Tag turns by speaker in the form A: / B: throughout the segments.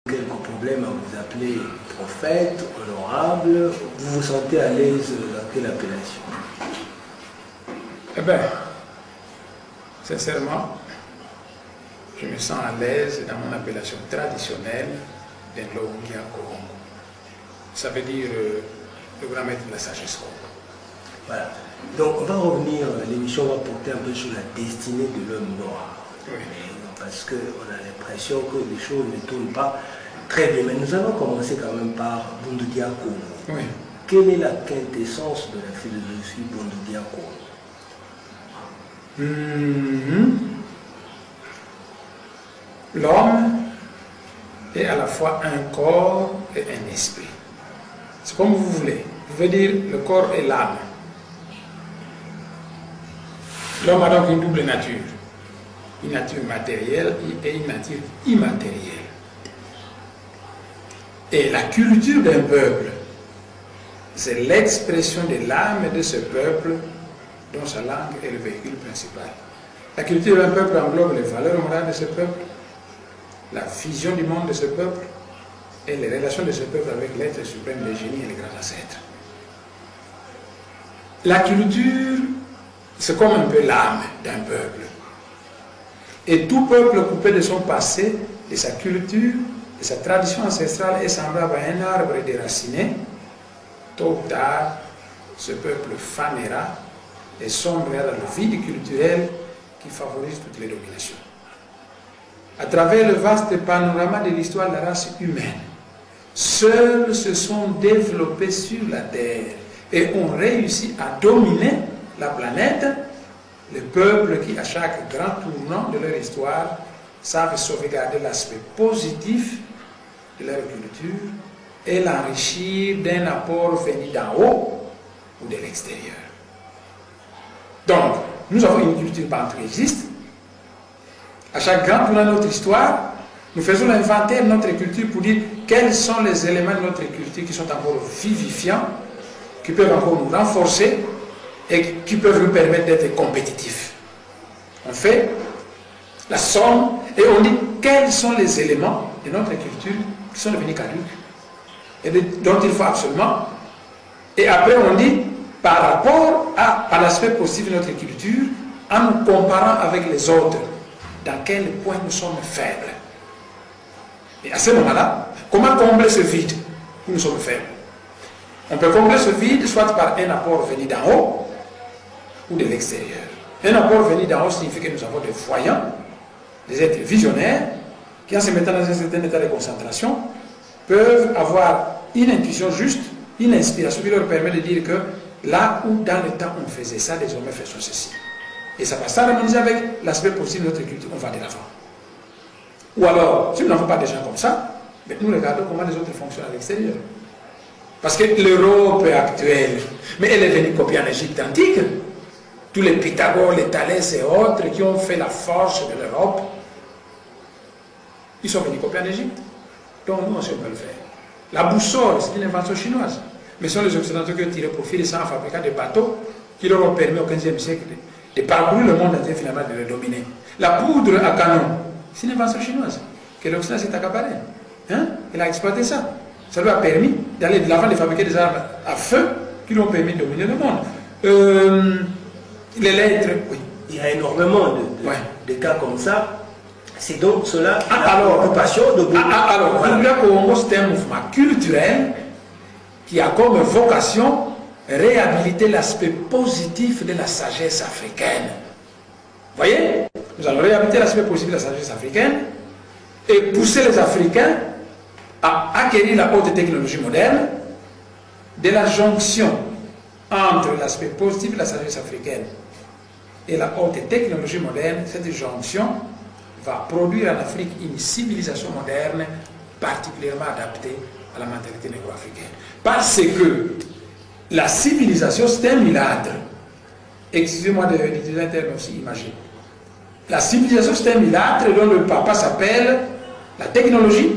A: Quelques problèmes à vous appeler prophète, honorable, vous vous sentez à l'aise dans quelle appellation?
B: Eh bien, sincèrement, je me sens à l'aise dans mon appellation traditionnelle d'Enlongia Korongo. Ça veut dire le grand maître de la sagesse Kongo.
A: Voilà. Donc on va revenir, l'émission va porter un peu sur la destinée de l'homme noir.
B: Oui.
A: Parce qu'on a l'impression que les choses ne tournent pas très bien. Mais nous allons commencer quand même par Bundudia Kongo.
B: Oui.
A: Quelle est la quintessence de la philosophie Bundudia Kongo?
B: L'homme est à la fois un corps et un esprit. C'est comme vous voulez. Vous pouvez dire le corps et l'âme. L'homme a donc une double nature. Une nature matérielle et une nature immatérielle. Et la culture d'un peuple, c'est l'expression de l'âme de ce peuple dont sa langue est le véhicule principal. La culture d'un peuple englobe les valeurs morales de ce peuple, la vision du monde de ce peuple et les relations de ce peuple avec l'être suprême, les génies et les grands ancêtres. La culture, c'est comme un peu l'âme d'un peuple. Et tout peuple coupé de son passé, de sa culture, de sa tradition ancestrale est semblable à un arbre déraciné. Tôt ou tard, ce peuple fanera et sombrera dans le vide culturel qui favorise toutes les dominations. À travers le vaste panorama de l'histoire de la race humaine, seuls se sont développés sur la Terre et ont réussi à dominer la planète les peuples qui, à chaque grand tournant de leur histoire, savent sauvegarder l'aspect positif de leur culture et l'enrichir d'un apport venu d'en haut ou de l'extérieur. Donc, nous avons une culture panthéiste. À chaque grand tournant de notre histoire, nous faisons l'inventaire de notre culture pour dire quels sont les éléments de notre culture qui sont encore vivifiants, qui peuvent encore nous renforcer et qui peuvent nous permettre d'être compétitifs. On fait la somme et on dit quels sont les éléments de notre culture qui sont devenus caducs et dont il faut absolument. Et après on dit par rapport à l'aspect positif de notre culture, en nous comparant avec les autres, dans quel point nous sommes faibles. Et à ce moment-là, comment combler ce vide où nous sommes faibles? On peut combler ce vide soit par un apport venu d'en haut ou de l'extérieur. Un apport venu d'en haut signifie que nous avons des voyants, des êtres visionnaires, qui en se mettant dans un certain état de concentration, peuvent avoir une intuition juste, une inspiration qui leur permet de dire que là où dans le temps on faisait ça, désormais faisons ceci. Et ça va s'harmoniser avec l'aspect positif de notre culture, on va de l'avant. Ou alors, si nous n'avons pas des gens comme ça, mais nous regardons comment les autres fonctionnent à l'extérieur. Parce que l'Europe actuelle, mais elle est venue copier en Égypte antique. Tous les Pythagore, les Thalès et autres qui ont fait la force de l'Europe, ils sont venus copier en Égypte. Donc nous aussi on peut le faire. La boussole, c'est une invention chinoise. Mais ce sont les Occidentaux qui ont tiré profit de ça en fabriquant des bateaux qui leur ont permis au XVe siècle de parcourir le monde entier finalement de le dominer. La poudre à canon, c'est une invention chinoise que l'Occident s'est accaparé. Hein? Il a exploité ça. Ça lui a permis d'aller de l'avant de fabriquer des armes à feu qui lui ont permis de dominer le monde. Les lettres, oui.
A: Il y a énormément de cas comme ça. C'est donc cela
B: l'occupation de alors, Bundudia Kongo, c'est un mouvement culturel qui a comme vocation réhabiliter l'aspect positif de la sagesse africaine. Vous voyez? Nous allons réhabiliter l'aspect positif de la sagesse africaine et pousser les Africains à acquérir la haute technologie moderne de la jonction entre l'aspect positif de la sagesse africaine et la haute technologie moderne, cette jonction va produire en Afrique une civilisation moderne particulièrement adaptée à la mentalité négro-africaine. Parce que la civilisation, c'est un milâtre. Excusez-moi d'utiliser un terme aussi imagé. La civilisation, c'est un milâtre dont le papa s'appelle la technologie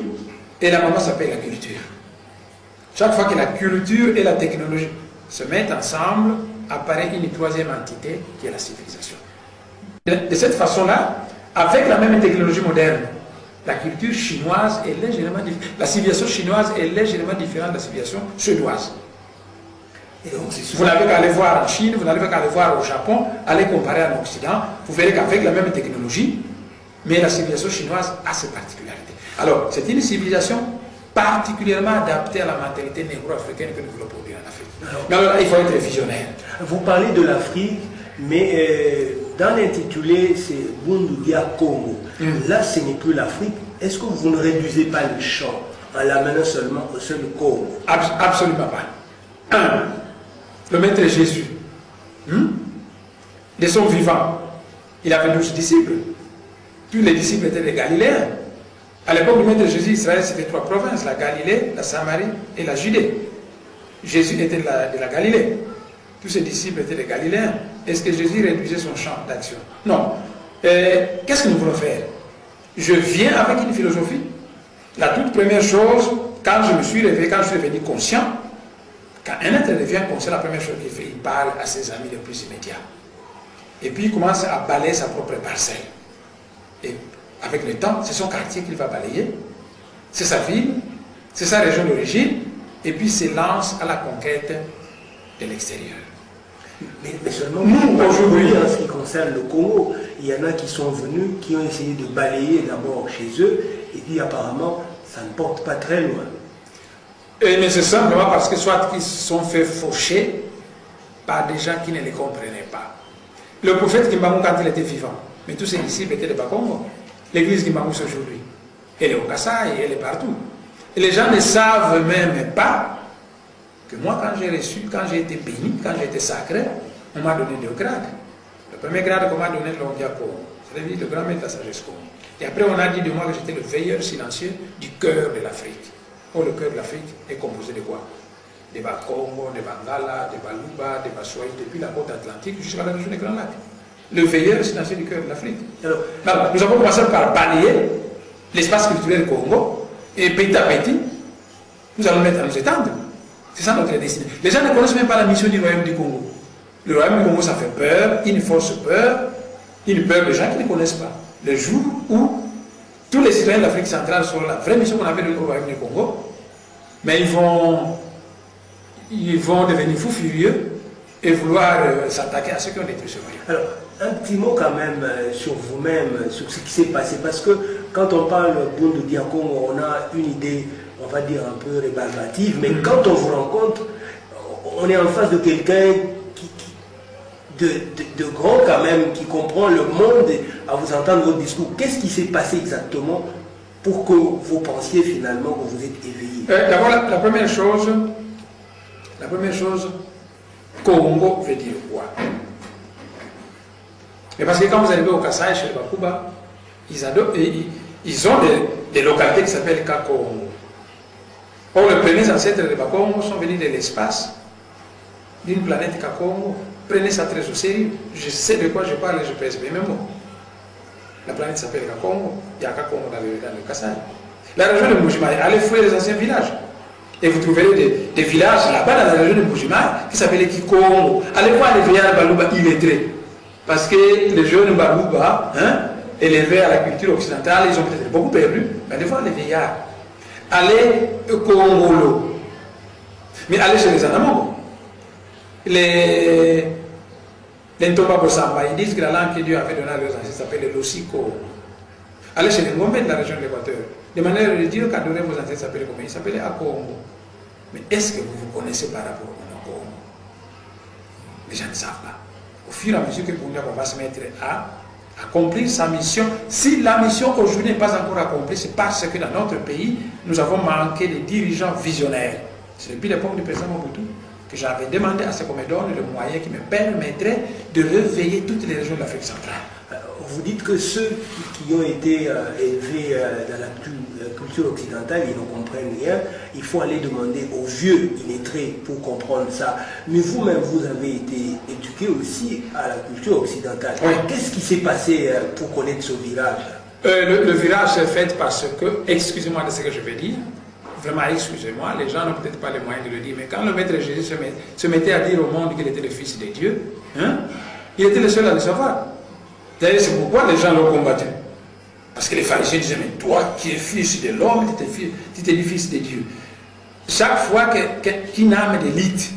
B: et la maman s'appelle la culture. Chaque fois que la culture et la technologie se mettent ensemble, apparaît une troisième entité qui est la civilisation. De cette façon-là, avec la même technologie moderne, la culture chinoise est légèrement différente. La civilisation chinoise est légèrement différente de la civilisation suédoise. Et donc, vous n'avez qu'à aller voir en Chine, vous n'avez qu'à aller voir au Japon, aller comparer en Occident, vous verrez qu'avec la même technologie, mais la civilisation chinoise a ses particularités. Alors, c'est une civilisation particulièrement adaptée à la mentalité négro-africaine que nous voulons produire en Afrique. Mais alors là, il faut être visionnaire.
A: Vous parlez de l'Afrique, mais dans l'intitulé, c'est Bundu Dia Congo. Là, ce n'est plus l'Afrique. Est-ce que vous ne réduisez pas le champ en l'amenant seulement au seul Congo?
B: Absolument pas. Un, le maître Jésus, de son vivant, il avait 12 disciples. Tous les disciples étaient des Galiléens. À l'époque du maître Jésus, Israël, c'était 3 provinces, la Galilée, la Samarie et la Judée. Jésus était de la Galilée. Tous ses disciples étaient des Galiléens. Est-ce que Jésus réduisait son champ d'action? Non. Qu'est-ce que nous voulons faire? Je viens avec une philosophie. La toute première chose, quand je me suis réveillé, quand je suis devenu conscient, quand un être devient conscient, la première chose qu'il fait, il parle à ses amis les plus immédiats. Et puis il commence à balayer sa propre parcelle. Et avec le temps, c'est son quartier qu'il va balayer, c'est sa ville, c'est sa région d'origine, et puis s'élance à la conquête de l'extérieur.
A: Mais seulement, nous, aujourd'hui, en ce qui concerne le Congo, il y en a qui sont venus, qui ont essayé de balayer d'abord chez eux, et puis apparemment, ça ne porte pas très loin.
B: Mais c'est simplement parce que soit ils se sont fait faucher par des gens qui ne les comprenaient pas. Le prophète Kimbangou, quand il était vivant, mais tous ses disciples étaient de Bakongo. L'église Kimbangou aujourd'hui, elle est au Kassai, elle est partout. Et les gens ne savent même pas que moi, quand j'ai reçu, quand j'ai été béni, quand j'ai été sacré, on m'a donné 2 grades. Le premier grade qu'on m'a donné, c'est le grand maître de la sagesse Congo. Et après, on a dit de moi que j'étais le veilleur silencieux du cœur de l'Afrique. Oh, le cœur de l'Afrique est composé de quoi? Des Bakongo, des Bangala, des Baluba, des Baswahili, depuis la côte atlantique jusqu'à la région des Grands Lacs. Le veilleur silencieux du cœur de l'Afrique. Alors, nous avons commencé par balayer l'espace culturel Congo, et petit à petit, nous allons mettre à nous étendre. C'est ça notre destinée. Les gens ne connaissent même pas la mission du royaume du Congo. Le royaume du Congo, ça fait peur, une fausse peur, une peur de gens qui ne connaissent pas. Le jour où tous les citoyens de l'Afrique centrale sont la vraie mission qu'on avait au royaume du Congo, mais ils vont devenir fous furieux et vouloir s'attaquer à ceux qui ont détruit ce royaume.
A: Alors, un petit mot quand même sur vous-même, sur ce qui s'est passé, parce que quand on parle Bundu Dia Congo, on a une idée, on va dire un peu rébarbative, mais quand on vous rencontre, on est en face de quelqu'un de grand quand même, qui comprend le monde à vous entendre votre discours. Qu'est-ce qui s'est passé exactement pour que vous pensiez finalement que vous êtes éveillé?
B: D'abord, la première chose, Congo veut dire quoi? Mais parce que quand vous arrivez au Kassai, chez les Bakuba, ils ont des localités qui s'appellent Kakongo. Or, les premiers ancêtres des Bakongo sont venus de l'espace, d'une planète Kakongo. Prenez ça très au sérieux. Je sais de quoi je parle et je pèse mes mots. La planète s'appelle Kakongo. Il y a Kakongo dans le Kassai. La région de Mbujimaï, allez fouiller les anciens villages. Et vous trouverez des villages là-bas dans la région de Mbujimaï qui s'appelaient Kikongo. Allez voir les vieillards Baluba illettrés. Parce que les jeunes Baluba, élevés à la culture occidentale, ils ont peut-être beaucoup perdu. Mais allez voir les vieillards. Allez au Congolo. Mais allez chez les Anamongo. Les Ntomba Bosamba, ils disent que la langue que Dieu avait donnée à leurs ancêtres s'appelle le Losiko. Allez chez les Ngombe de la région de l'Équateur. De manière de dire qu'adorer vos ancêtres s'appelait comment? Il s'appelait Akongo. Mais est-ce que vous vous connaissez par rapport au Congo? Les gens ne savent pas. Au fur et à mesure que on va se mettre à accomplir sa mission. Si la mission aujourd'hui n'est pas encore accomplie, c'est parce que dans notre pays, nous avons manqué de dirigeants visionnaires. C'est depuis l'époque du président Mobutu que j'avais demandé à ce qu'on me donne le moyen qui me permettrait de réveiller toutes les régions de l'Afrique centrale.
A: Vous dites que ceux qui ont été élevés dans la culture occidentale, ils ne comprennent rien. Il faut aller demander aux vieux illettrés pour comprendre ça. Mais vous-même, vous avez été éduqué aussi à la culture occidentale.
B: Oui.
A: Qu'est-ce qui s'est passé pour connaître ce virage?
B: Le virage s'est fait parce que, excusez-moi de ce que je vais dire, vraiment excusez-moi, les gens n'ont peut-être pas les moyens de le dire, mais quand le maître Jésus se mettait à dire au monde qu'il était le Fils de Dieu, hein, il était le seul à le savoir. D'ailleurs, c'est pourquoi les gens l'ont combattu. Parce que les pharisiens disaient, mais toi qui es fils de l'homme, tu t'es dit fils de Dieu. Chaque fois qu'une âme d'élite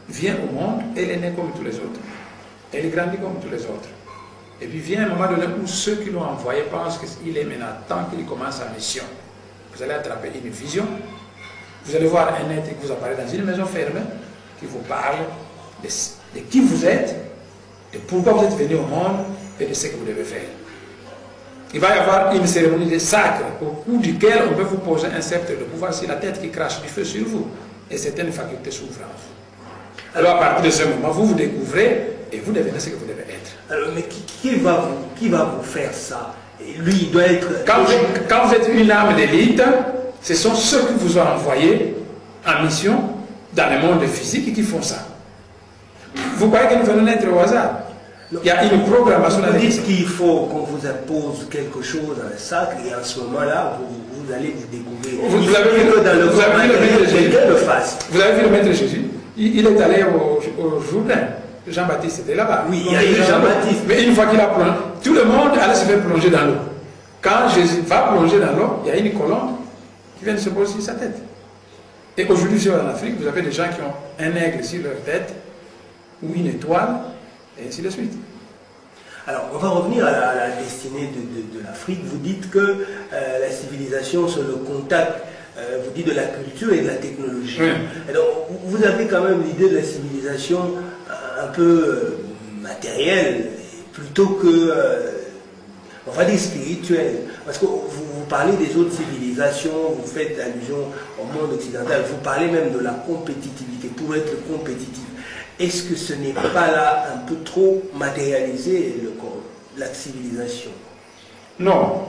B: vient au monde, elle est née comme tous les autres. Elle grandit comme tous les autres. Et puis vient un moment donné où ceux qui l'ont envoyé pensent qu'il est maintenant temps qu'il commence sa mission. Vous allez attraper une vision, vous allez voir un être qui vous apparaît dans une maison fermée, qui vous parle de qui vous êtes, de pourquoi vous êtes venu au monde et de ce que vous devez faire. Il va y avoir une cérémonie de sacre au cours duquel on peut vous poser un sceptre de pouvoir sur la tête qui crache du feu sur vous et certaines facultés s'ouvrent en vous. Alors à partir de ce moment, vous découvrez et vous devenez ce que vous devez être.
A: Alors, mais qui va vous faire ça? Et lui, il doit être...
B: Quand vous êtes une âme d'élite, ce sont ceux qui vous ont envoyé en mission dans le monde physique qui font ça. Vous croyez que nous venons naître au hasard? Il y a une programmation.
A: Vous dites qu'il faut qu'on vous impose quelque chose, un sacre, et en ce moment-là, vous allez vous découvrir.
B: Vous avez vu le maître Jésus? Il est allé au Jourdain. Jean-Baptiste était là-bas.
A: Oui, il y a eu Jean-Baptiste.
B: Mais une fois qu'il a plongé, tout le monde allait se faire plonger dans l'eau. Quand Jésus va plonger dans l'eau, il y a une colombe qui vient de se poser sur sa tête. Et aujourd'hui, en Afrique, vous avez des gens qui ont un aigle sur leur tête, ou une étoile, et ainsi de suite.
A: Alors, on va revenir à la destinée de l'Afrique. Vous dites que la civilisation, c'est le contact, vous dites de la culture et de la technologie.
B: Oui.
A: Alors, vous avez quand même l'idée de la civilisation un peu matérielle, plutôt que, on va dire, spirituelle. Parce que vous parlez des autres civilisations, vous faites allusion au monde occidental, vous parlez même de la compétitivité, pour être compétitif. Est-ce que ce n'est pas là un peu trop matérialisé la civilisation? Non.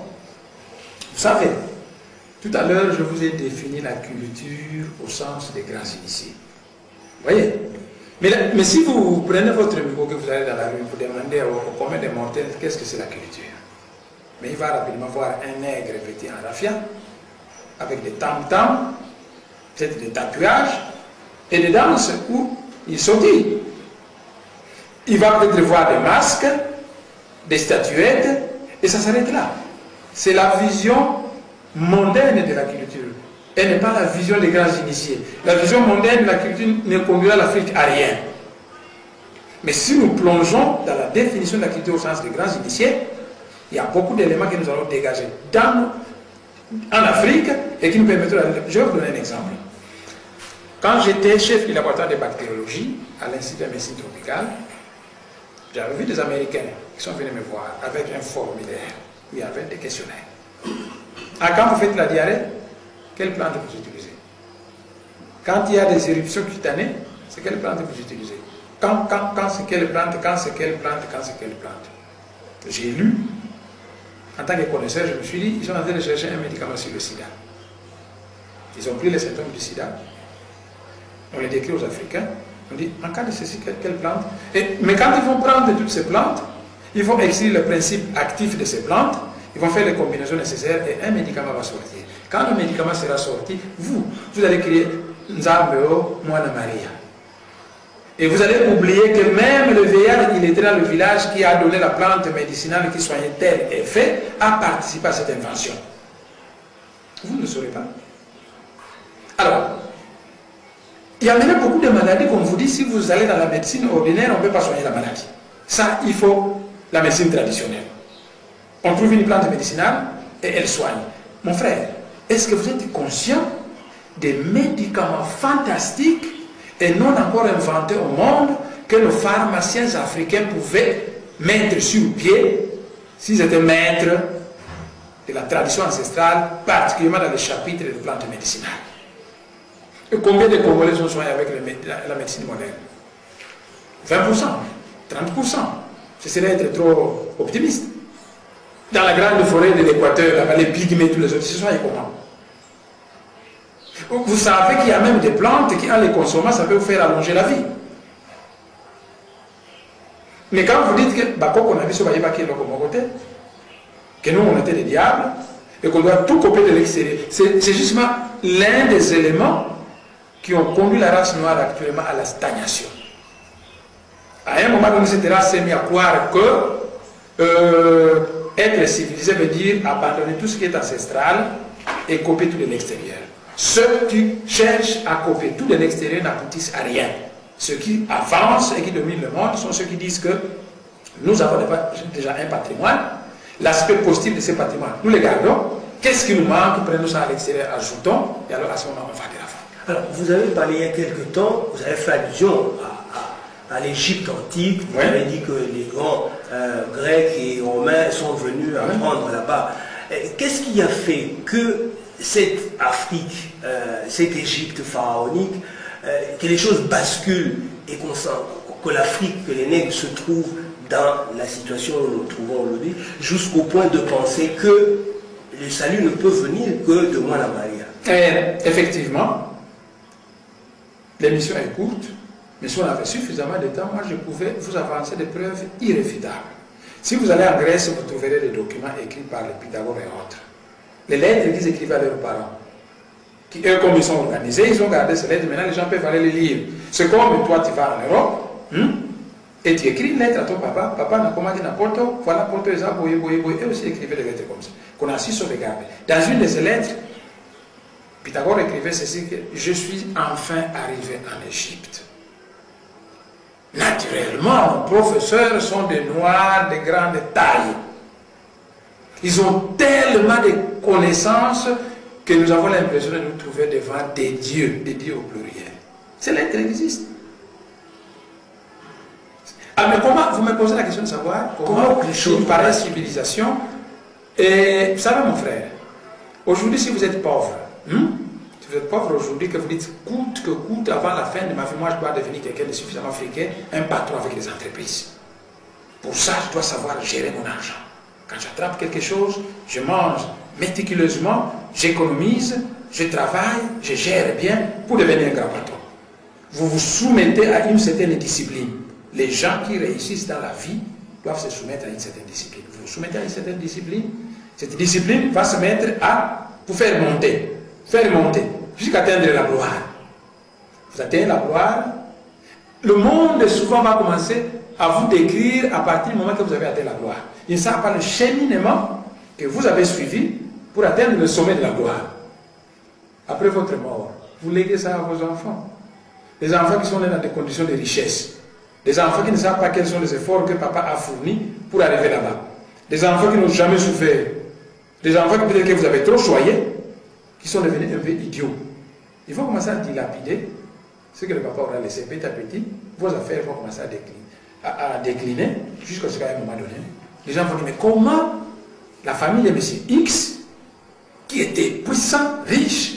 B: Vous savez, tout à l'heure, je vous ai défini la culture au sens des grands initiés. Vous voyez? Mais si vous prenez votre micro, que vous allez dans la rue, vous demandez au commun des mortels qu'est-ce que c'est la culture. Mais il va rapidement voir un nègre vêtu en raffia, avec des tam-tams, peut-être des tatouages, et des danses où il sautille. Il va peut-être voir des masques, des statuettes, et ça s'arrête là. C'est la vision mondaine de la culture. Elle n'est pas la vision des grands initiés. La vision mondaine de la culture ne conduira l'Afrique à rien. Mais si nous plongeons dans la définition de la culture au sens des grands initiés, il y a beaucoup d'éléments que nous allons dégager en Afrique et qui nous permettront... Je vais vous donner un exemple. Quand j'étais chef du laboratoire de bactériologie à l'Institut de médecine tropicale, j'avais vu des Américains qui sont venus me voir avec un formulaire où il y avait des questionnaires. Quand vous faites la diarrhée, quelle plante vous utilisez? Quand il y a des éruptions cutanées, c'est quelle plante vous utilisez? Quand c'est quelle plante? Quand c'est quelle plante? Quand c'est quelle plante? J'ai lu, en tant que connaisseur, je me suis dit, ils sont en train de chercher un médicament sur le sida. Ils ont pris les symptômes du sida, on les décrit aux Africains, on dit, en cas de ceci, quelle plante? Mais quand ils vont prendre toutes ces plantes, ils vont extraire le principe actif de ces plantes, ils vont faire les combinaisons nécessaires et un médicament va sortir. Quand le médicament sera sorti, vous allez créer Nzambeo, Moana Maria. Et vous allez oublier que même le vieillard, il était dans le village qui a donné la plante médicinale qui soignait tel effet, a participé à cette invention. Vous ne le saurez pas. Alors, il y a maintenant beaucoup de maladies, comme vous dit, si vous allez dans la médecine ordinaire, on ne peut pas soigner la maladie. Ça, il faut la médecine traditionnelle. On trouve une plante médicinale et elle soigne. Mon frère, est-ce que vous êtes conscient des médicaments fantastiques et non encore inventés au monde que nos pharmaciens africains pouvaient mettre sur pied s'ils étaient maîtres de la tradition ancestrale, particulièrement dans les chapitres des plantes médicinales? Et combien de Congolais sont soignés avec la médecine moderne? 20%, 30%. Ce serait être trop optimiste. Dans la grande forêt de l'Équateur, là-bas, les pygmées, tous les autres, ce sont comment? Vous savez qu'il y a même des plantes qui, en les consommant, ça peut vous faire allonger la vie. Mais quand vous dites que, on a vu ce côté, que nous, on était des diables, et qu'on doit tout copier de l'extérieur, c'est justement l'un des éléments qui ont conduit la race noire actuellement à la stagnation. À un moment donné, cette race s'est mise à croire que être civilisé veut dire abandonner tout ce qui est ancestral et copier tout de l'extérieur. Ceux qui cherchent à copier tout de l'extérieur n'aboutissent à rien. Ceux qui avancent et qui dominent le monde sont ceux qui disent que nous avons déjà un patrimoine, l'aspect positif de ce patrimoine, nous les gardons. Qu'est-ce qui nous manque? Prenons ça à l'extérieur, ajoutons, et alors à ce moment, on va de la fin.
A: Alors, vous avez parlé il y a quelque temps, vous avez fait allusion à l'Égypte antique, vous avez dit que les grands Grecs et Romains sont venus apprendre là-bas. Qu'est-ce qui a fait que cette Afrique, cette Égypte pharaonique, que les choses basculent et qu'on sent que l'Afrique, que les nègres se trouvent dans la situation où nous nous trouvons aujourd'hui, jusqu'au point de penser que le salut ne peut venir que de moi la Maria?
B: Effectivement, l'émission est courte, mais si on avait suffisamment de temps, moi je pouvais vous avancer des preuves irréfutables. Si vous allez en Grèce, vous trouverez des documents écrits par les Pythagore et autres. Les lettres qu'ils écrivaient à leurs parents. Qui, eux, comme ils sont organisés, ils ont gardé ces lettres. Maintenant, les gens peuvent aller les lire. C'est comme toi, tu vas en Europe, et tu écris une lettre à ton papa. Papa n'a commandé n'importe où. Voilà, pour eux, eux aussi écrivaient des lettres comme ça. Qu'on a su sauvegarder. Dans une de ces lettres, Pythagore écrivait ceci, que je suis enfin arrivé en Égypte. Naturellement, nos professeurs sont des noirs de grande taille. Ils ont tellement de connaissances que nous avons l'impression de nous trouver devant des dieux au pluriel. Ces lettres existent. Ah, mais comment, vous me posez la question de savoir comment une pareille civilisation, et vous savez mon frère, aujourd'hui si vous êtes pauvre, si vous êtes pauvre aujourd'hui, que vous dites coûte que coûte, avant la fin de ma vie, moi je dois devenir quelqu'un de suffisamment africain, un patron avec des entreprises. Pour ça, je dois savoir gérer mon argent. Quand j'attrape quelque chose, je mange méticuleusement, j'économise, je travaille, je gère bien pour devenir un grand patron. Vous vous soumettez à une certaine discipline. Les gens qui réussissent dans la vie doivent se soumettre à une certaine discipline. Vous vous soumettez à une certaine discipline, cette discipline va se mettre à vous faire monter, jusqu'à atteindre la gloire. Vous atteignez la gloire, le monde souvent va commencer à vous décrire à partir du moment que vous avez atteint la gloire. Il ne savent pas le cheminement que vous avez suivi pour atteindre le sommet de la gloire. Après votre mort, vous léguez ça à vos enfants. Les enfants qui sont nés dans des conditions de richesse. Des enfants qui ne savent pas quels sont les efforts que papa a fournis pour arriver là-bas. Des enfants qui n'ont jamais souffert. Des enfants que peut-être que vous avez trop choyés, qui sont devenus un peu idiots. Il faut commencer à dilapider ce que le papa aura laissé petit à petit. Vos affaires vont commencer à décliner jusqu'à ce qu'à un moment donné, les gens vont dire, mais comment la famille de M. X, qui était puissant, riche,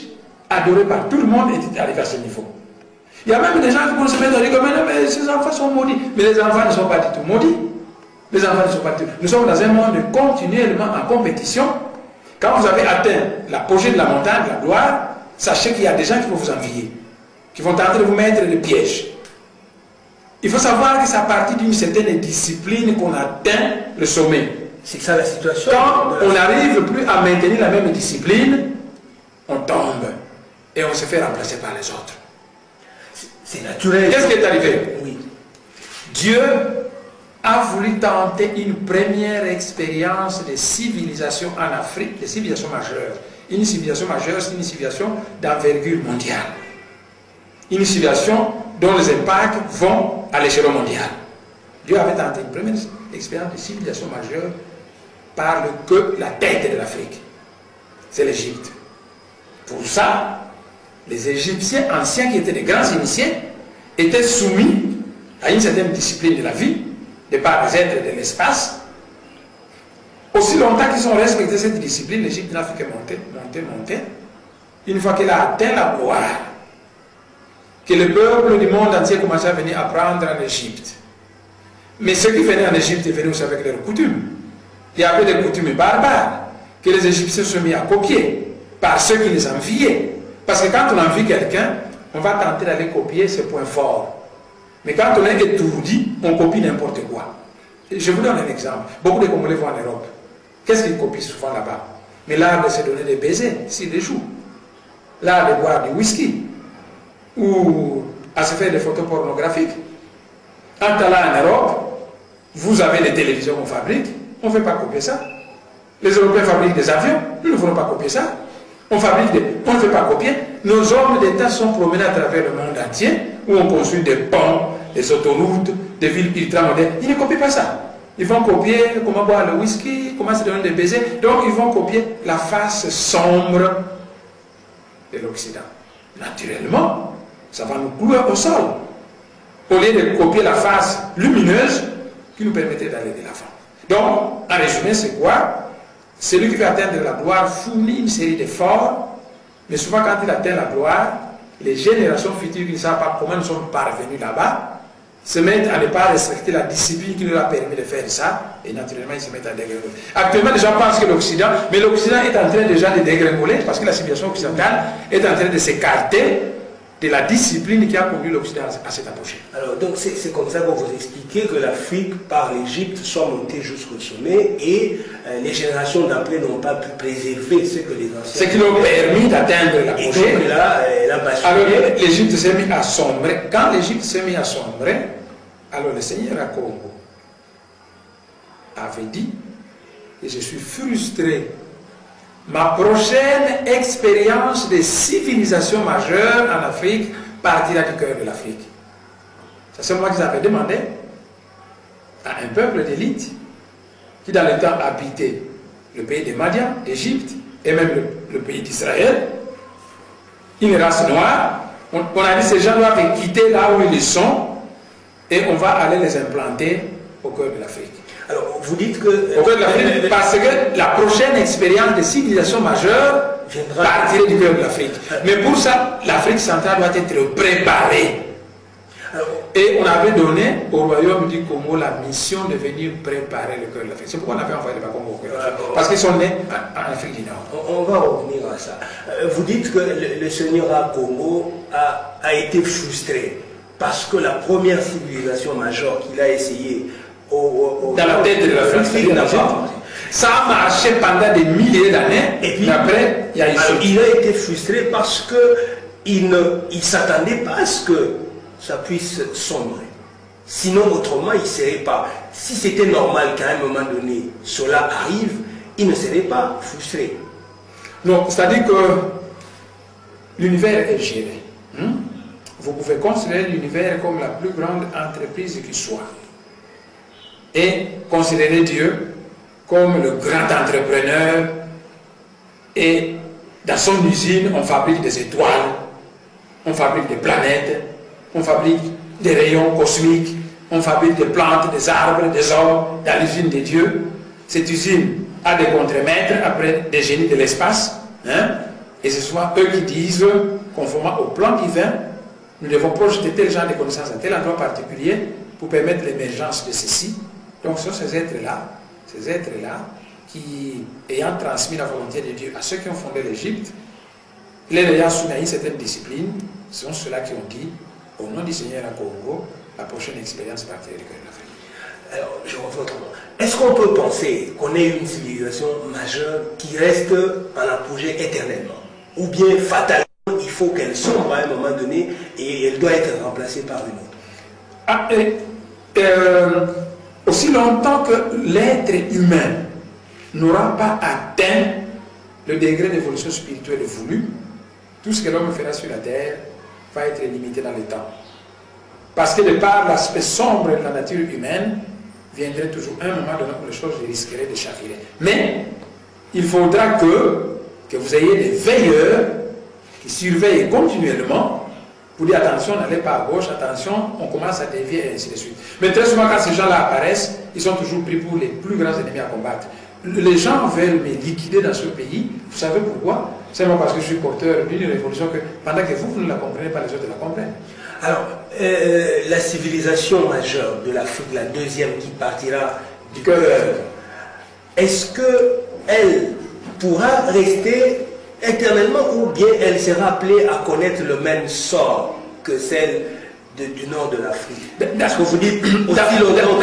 B: adoré par tout le monde, était arrivé à ce niveau? Il y a même des gens qui vont se mettre à dire, mais ces enfants sont maudits. Mais les enfants ne sont pas du tout maudits. Les enfants ne sont pas du tout. Nous sommes dans un monde continuellement en compétition. Quand vous avez atteint l'apogée de la montagne, de la gloire, sachez qu'il y a des gens qui vont vous envier, qui vont tenter de vous mettre des pièges. Il faut savoir que c'est à partir d'une certaine discipline qu'on atteint le sommet.
A: C'est ça la situation.
B: Quand on n'arrive plus à maintenir la même discipline, on tombe et on se fait remplacer par les autres.
A: C'est naturel.
B: Qu'est-ce qui est arrivé?
A: Oui.
B: Dieu a voulu tenter une première expérience de civilisation en Afrique, de civilisation majeure. Une civilisation majeure, c'est une civilisation d'envergure mondiale. Une civilisation dont les impacts vont à l'échelon mondial. Dieu avait tenté une première expérience de civilisation majeure par la tête de l'Afrique. C'est l'Égypte. Pour ça, les Égyptiens anciens qui étaient des grands initiés étaient soumis à une certaine discipline de la vie, de par les êtres de l'espace. Aussi longtemps qu'ils ont respecté cette discipline, l'Égypte n'a fait que monter. Une fois qu'elle a atteint la gloire, que le peuple du monde entier commençait à venir apprendre en Égypte. Mais ceux qui venaient en Égypte, ils venaient aussi avec leurs coutumes. Il y avait des coutumes barbares que les Égyptiens se sont mis à copier par ceux qui les enviaient. Parce que quand on envie quelqu'un, on va tenter d'aller copier ses points forts. Mais quand on est étourdi, on copie n'importe quoi. Je vous donne un exemple. Beaucoup de Congolais vont en Europe. Qu'est-ce qu'ils copient souvent là-bas? Mais l'art de se donner des baisers, s'ils les jouent. L'art de boire du whisky. Ou à se faire des photos pornographiques. En allant en Europe, vous avez des télévisions qu'on fabrique. On ne fait pas copier ça. Les Européens fabriquent des avions. Nous ne voulons pas copier ça. On fabrique des... On ne fait pas copier. Nos hommes d'État sont promenés à travers le monde entier où on construit des ponts, des autoroutes, des villes ultramodernes. Ils ne copient pas ça. Ils vont copier comment boire le whisky, comment se donner des baisers. Donc ils vont copier la face sombre de l'Occident. Naturellement, ça va nous clouer au sol. Au lieu de copier la face lumineuse qui nous permettait d'aller de l'avant. Donc, en résumé, c'est quoi? Celui qui veut atteindre la gloire fournit une série d'efforts, mais souvent quand il atteint la gloire, les générations futures qui ne savent pas comment nous sommes parvenus là-bas, se mettent à ne pas respecter la discipline qui leur a permis de faire ça, et naturellement ils se mettent à dégringoler. Actuellement, les gens pensent que l'Occident, mais l'Occident est en train déjà de dégringoler, parce que la civilisation occidentale est en train de s'écarter de la discipline qui a conduit l'Occident à cette approche.
A: Alors, donc c'est comme ça qu'on vous expliquez que l'Afrique, par l'Égypte, soit montée jusqu'au sommet et les générations d'après n'ont pas pu préserver ce que les anciens...
B: Ce qui leur permis d'atteindre l'apogée.
A: Et donc là, elle a basculé.
B: Alors, l'Égypte s'est mise à sombrer. Quand l'Égypte s'est mise à sombrer, alors le Seigneur à Congo avait dit que je suis frustré. Ma prochaine expérience de civilisation majeure en Afrique partira du cœur de l'Afrique. C'est moi qui avais demandé à un peuple d'élite qui dans le temps habitait le pays des Madians, l'Égypte et même le pays d'Israël, une race noire. On a dit ces gens doivent quitter là où ils sont et on va aller les implanter au cœur de l'Afrique.
A: Alors, vous dites que...
B: Au cœur de l'Afrique, parce que la prochaine expérience de civilisation majeure partirait du cœur de l'Afrique. Mais pour ça, l'Afrique centrale doit être préparée. Alors, et on avait donné au royaume du Congo la mission de venir préparer le cœur de l'Afrique. C'est pourquoi on avait envoyé les Congo au cœur de l'Afrique. Parce qu'ils sont nés en Afrique du Nord.
A: On va revenir à ça. Vous dites que le Seigneur à Congo a été frustré parce que la première civilisation majeure qu'il a essayé dans la tête de l'Afrique, ça a marché pendant des milliers d'années, et puis après, il y a eu il a été frustré parce qu'il ne s'attendait pas à ce que ça puisse sombrer. Sinon, autrement, il ne serait pas. Si c'était normal qu'à un moment donné, cela arrive, il ne serait pas frustré.
B: Non, c'est-à-dire que l'univers est géré. Vous pouvez considérer l'univers comme la plus grande entreprise qui soit. Et considérer Dieu comme le grand entrepreneur et dans son usine on fabrique des étoiles, on fabrique des planètes, on fabrique des rayons cosmiques, on fabrique des plantes, des arbres, des hommes dans l'usine de Dieu. Cette usine a des contremaîtres après des génies de l'espace, et ce sont eux qui disent, conformément au plan divin, nous devons projeter tel genre de connaissances à tel endroit particulier pour permettre l'émergence de ceci. Donc ce sont ces êtres-là qui, ayant transmis la volonté de Dieu à ceux qui ont fondé l'Égypte, les ayant soumis à une certaine discipline, ce sont ceux-là qui ont dit, au nom du Seigneur à Congo, la prochaine expérience partira du cœur de l'Afrique.
A: Alors, je reviens autrement. Est-ce qu'on peut penser qu'on ait une civilisation majeure qui reste en apogée éternellement? Ou bien, fatalement, il faut qu'elle sombre à un moment donné et elle doit être remplacée par une autre?
B: Aussi longtemps que l'être humain n'aura pas atteint le degré d'évolution spirituelle voulu, tout ce que l'homme fera sur la terre va être limité dans le temps. Parce que de par l'aspect sombre de la nature humaine, viendrait toujours un moment donné où les choses risqueraient de chavirer. Mais il faudra que vous ayez des veilleurs qui surveillent continuellement pour dire attention, n'allez pas à gauche, attention, on commence à dévier et ainsi de suite. Mais très souvent quand ces gens-là apparaissent, ils sont toujours pris pour les plus grands ennemis à combattre. Les gens veulent me liquider dans ce pays, vous savez pourquoi? C'est parce que je suis porteur d'une révolution que pendant que vous ne la comprenez pas, les autres la comprennent.
A: Alors, la civilisation majeure de l'Afrique, la deuxième qui partira du cœur, est-ce qu'elle pourra rester éternellement ou bien elle sera appelée à connaître le même sort que celle du nord de l'Afrique? Parce que vous dites aussi longtemps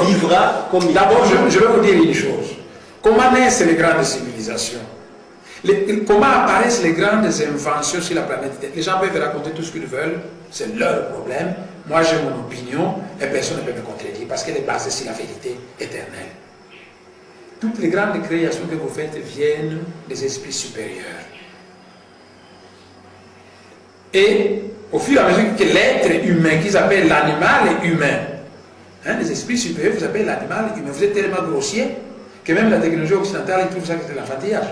A: on vivra comme il.
B: D'abord, je vais vous dire une chose. Comment naissent les grandes civilisations? Comment apparaissent les grandes inventions sur la planète Terre? Les gens peuvent raconter tout ce qu'ils veulent, c'est leur problème. Moi, j'ai mon opinion et personne ne peut me contredire parce qu'elle est basée sur la vérité éternelle. Toutes les grandes créations que vous faites viennent des esprits supérieurs. Et au fur et à mesure que l'être humain, qu'ils appellent l'animal est humain, hein, les esprits supérieurs vous appellent l'animal humain. Vous êtes tellement grossier que même la technologie occidentale trouve ça que c'est l'enfantillage.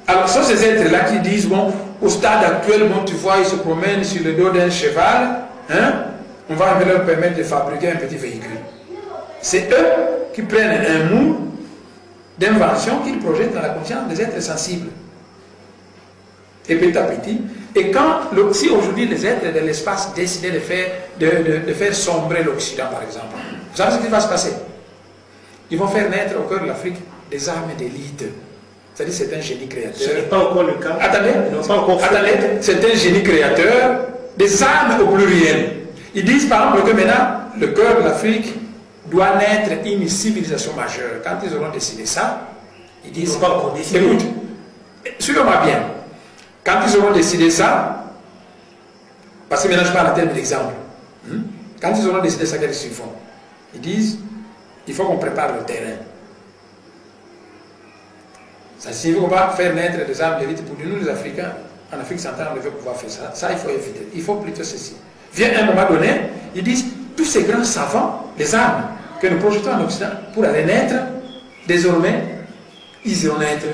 B: Alors, ce sont ces êtres-là qui disent, bon, au stade actuel, bon, tu vois, ils se promènent sur le dos d'un cheval, hein, on va leur permettre de fabriquer un petit véhicule. C'est eux qui prennent un moule d'invention qu'ils projettent dans la conscience des êtres sensibles. Et petit à petit, et quand, si aujourd'hui les êtres de l'espace décidaient de faire sombrer l'Occident, par exemple, vous savez ce qui va se passer? Ils vont faire naître au cœur de l'Afrique des armes d'élite. C'est-à-dire c'est un génie créateur.
A: Ce n'est pas encore le cas.
B: Attendez, c'est un génie créateur, des armes au pluriel. Ils disent par exemple que maintenant, le cœur de l'Afrique doit naître une civilisation majeure. Quand ils auront décidé ça, ils disent,
A: pas encore décidé.
B: Écoute, suivez-moi bien. Quand ils auront décidé ça, parce que maintenant je parle en termes d'exemple, quand ils auront décidé ça, qu'est-ce qu'ils font? Ils disent, il faut qu'on prépare le terrain. Ça signifie qu'on va faire naître des armes d'élite pour nous les Africains. En Afrique centrale, on devait pouvoir faire ça. Ça, il faut éviter. Il faut plutôt ceci. Vient un moment donné, ils disent, tous ces grands savants, les armes que nous projetons en Occident pour aller naître, désormais, ils iront naître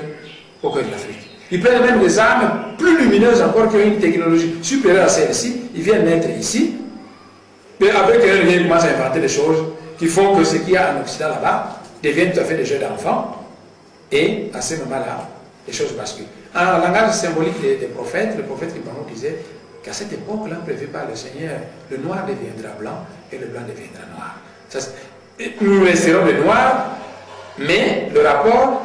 B: au cœur de l'Afrique. Ils prennent même des armes plus lumineuses encore qui ont une technologie supérieure à celle-ci. Ils viennent naître ici. Mais avec eux, ils commencent à inventer des choses qui font que ce qu'il y a en Occident là-bas deviennent tout à fait des jeux d'enfants. Et à ce moment-là, les choses basculent. En langage symbolique des prophètes, le prophète Libanon disait qu'à cette époque-là, prévue par le Seigneur, le noir deviendra blanc et le blanc deviendra noir. Nous resterons les noirs, mais le rapport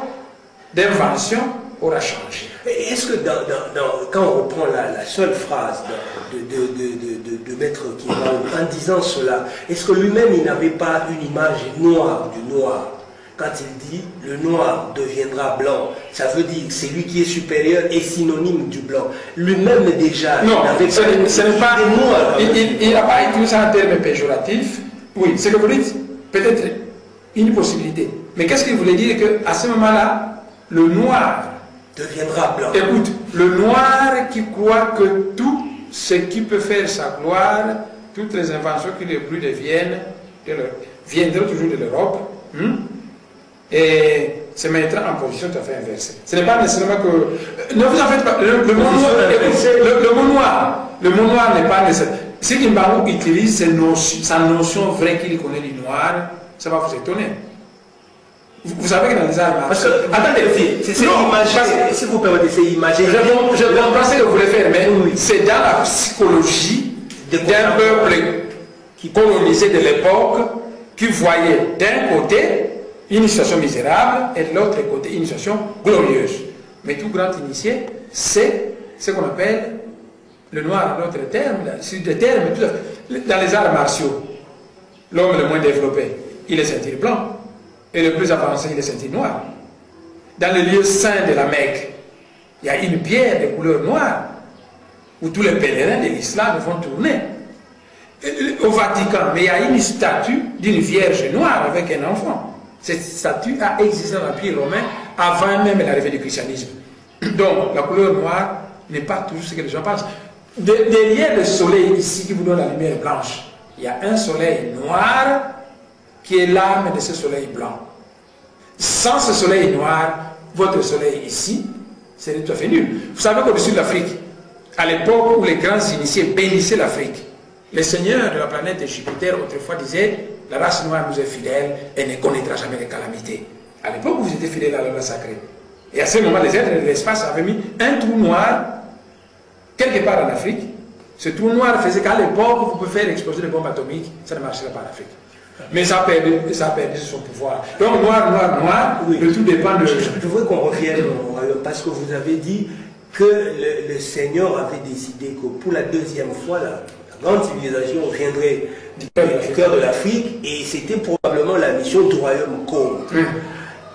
B: d'invention aura changé.
A: Est-ce que quand on reprend la seule phrase de Maître Kimbangu en disant cela, est-ce que lui-même il n'avait pas une image noire du noir? Quand il dit le noir deviendra blanc, ça veut dire que c'est lui qui est supérieur et synonyme du blanc. Lui-même déjà,
B: non, ce n'est pas
A: des noirs.
B: Il n'a pas utilisé un terme péjoratif. Oui, c'est que vous dites, peut-être une possibilité. Mais qu'est-ce qu'il voulait dire? Qu'à ce moment-là, le noir
A: deviendra blanc.
B: Écoute, le noir qui croit que tout ce qui peut faire sa gloire, toutes les inventions qui le plus deviennent, viendront toujours de l'Europe. Et se mettra en position tout à fait inversée. Ce n'est pas nécessairement que... Ne vous en faites pas. Le mot noir n'est pas nécessaire. Si Kimbangu utilise sa notion vraie qu'il connaît du noir, ça va vous étonner. Vous savez que dans les arts martiaux...
A: Attendez, c'est imagé. Si vous permettez, c'est imagé.
B: Je comprends ce que vous voulez faire, mais c'est dans la psychologie d'un peuple colonisé de l'époque qui voyait d'un côté une situation misérable et de l'autre côté une situation glorieuse. Mais tout grand initié, c'est ce qu'on appelle le noir en d'autres termes, sur des termes, dans les arts martiaux, l'homme le moins développé, il est ceinture blanc, et le plus avancé, il est ceinture noire. Dans le lieu saint de la Mecque, il y a une pierre de couleur noire, où tous les pèlerins de l'islam vont tourner. Au Vatican, mais il y a une statue d'une vierge noire avec un enfant. Cette statue a existé dans l'Empire romain avant même l'arrivée du christianisme. Donc, la couleur noire n'est pas toujours ce que les gens pensent. Derrière le soleil ici qui vous donne la lumière blanche, il y a un soleil noir qui est l'âme de ce soleil blanc. Sans ce soleil noir, votre soleil ici serait tout à fait nul. Vous savez qu'au-dessus de l'Afrique, à l'époque où les grands initiés bénissaient l'Afrique, les seigneurs de la planète Jupiter autrefois disaient: la race noire nous est fidèle et ne connaîtra jamais les calamités. À l'époque où vous étiez fidèles à la loi sacrée. Et à ce moment, les êtres de l'espace avaient mis un trou noir quelque part en Afrique Ce trou noir faisait qu'à l'époque, vous pouvez faire exploser des bombes atomiques, ça ne marcherait pas en Afrique. Mais ça a perdu son pouvoir. Donc noir, oui. Le tout dépend de...
A: Je voudrais qu'on revienne au royaume, parce que vous avez dit que le Seigneur avait décidé que pour la deuxième fois, la grande civilisation viendrait du cœur de l'Afrique, et c'était probablement la mission du royaume Congo.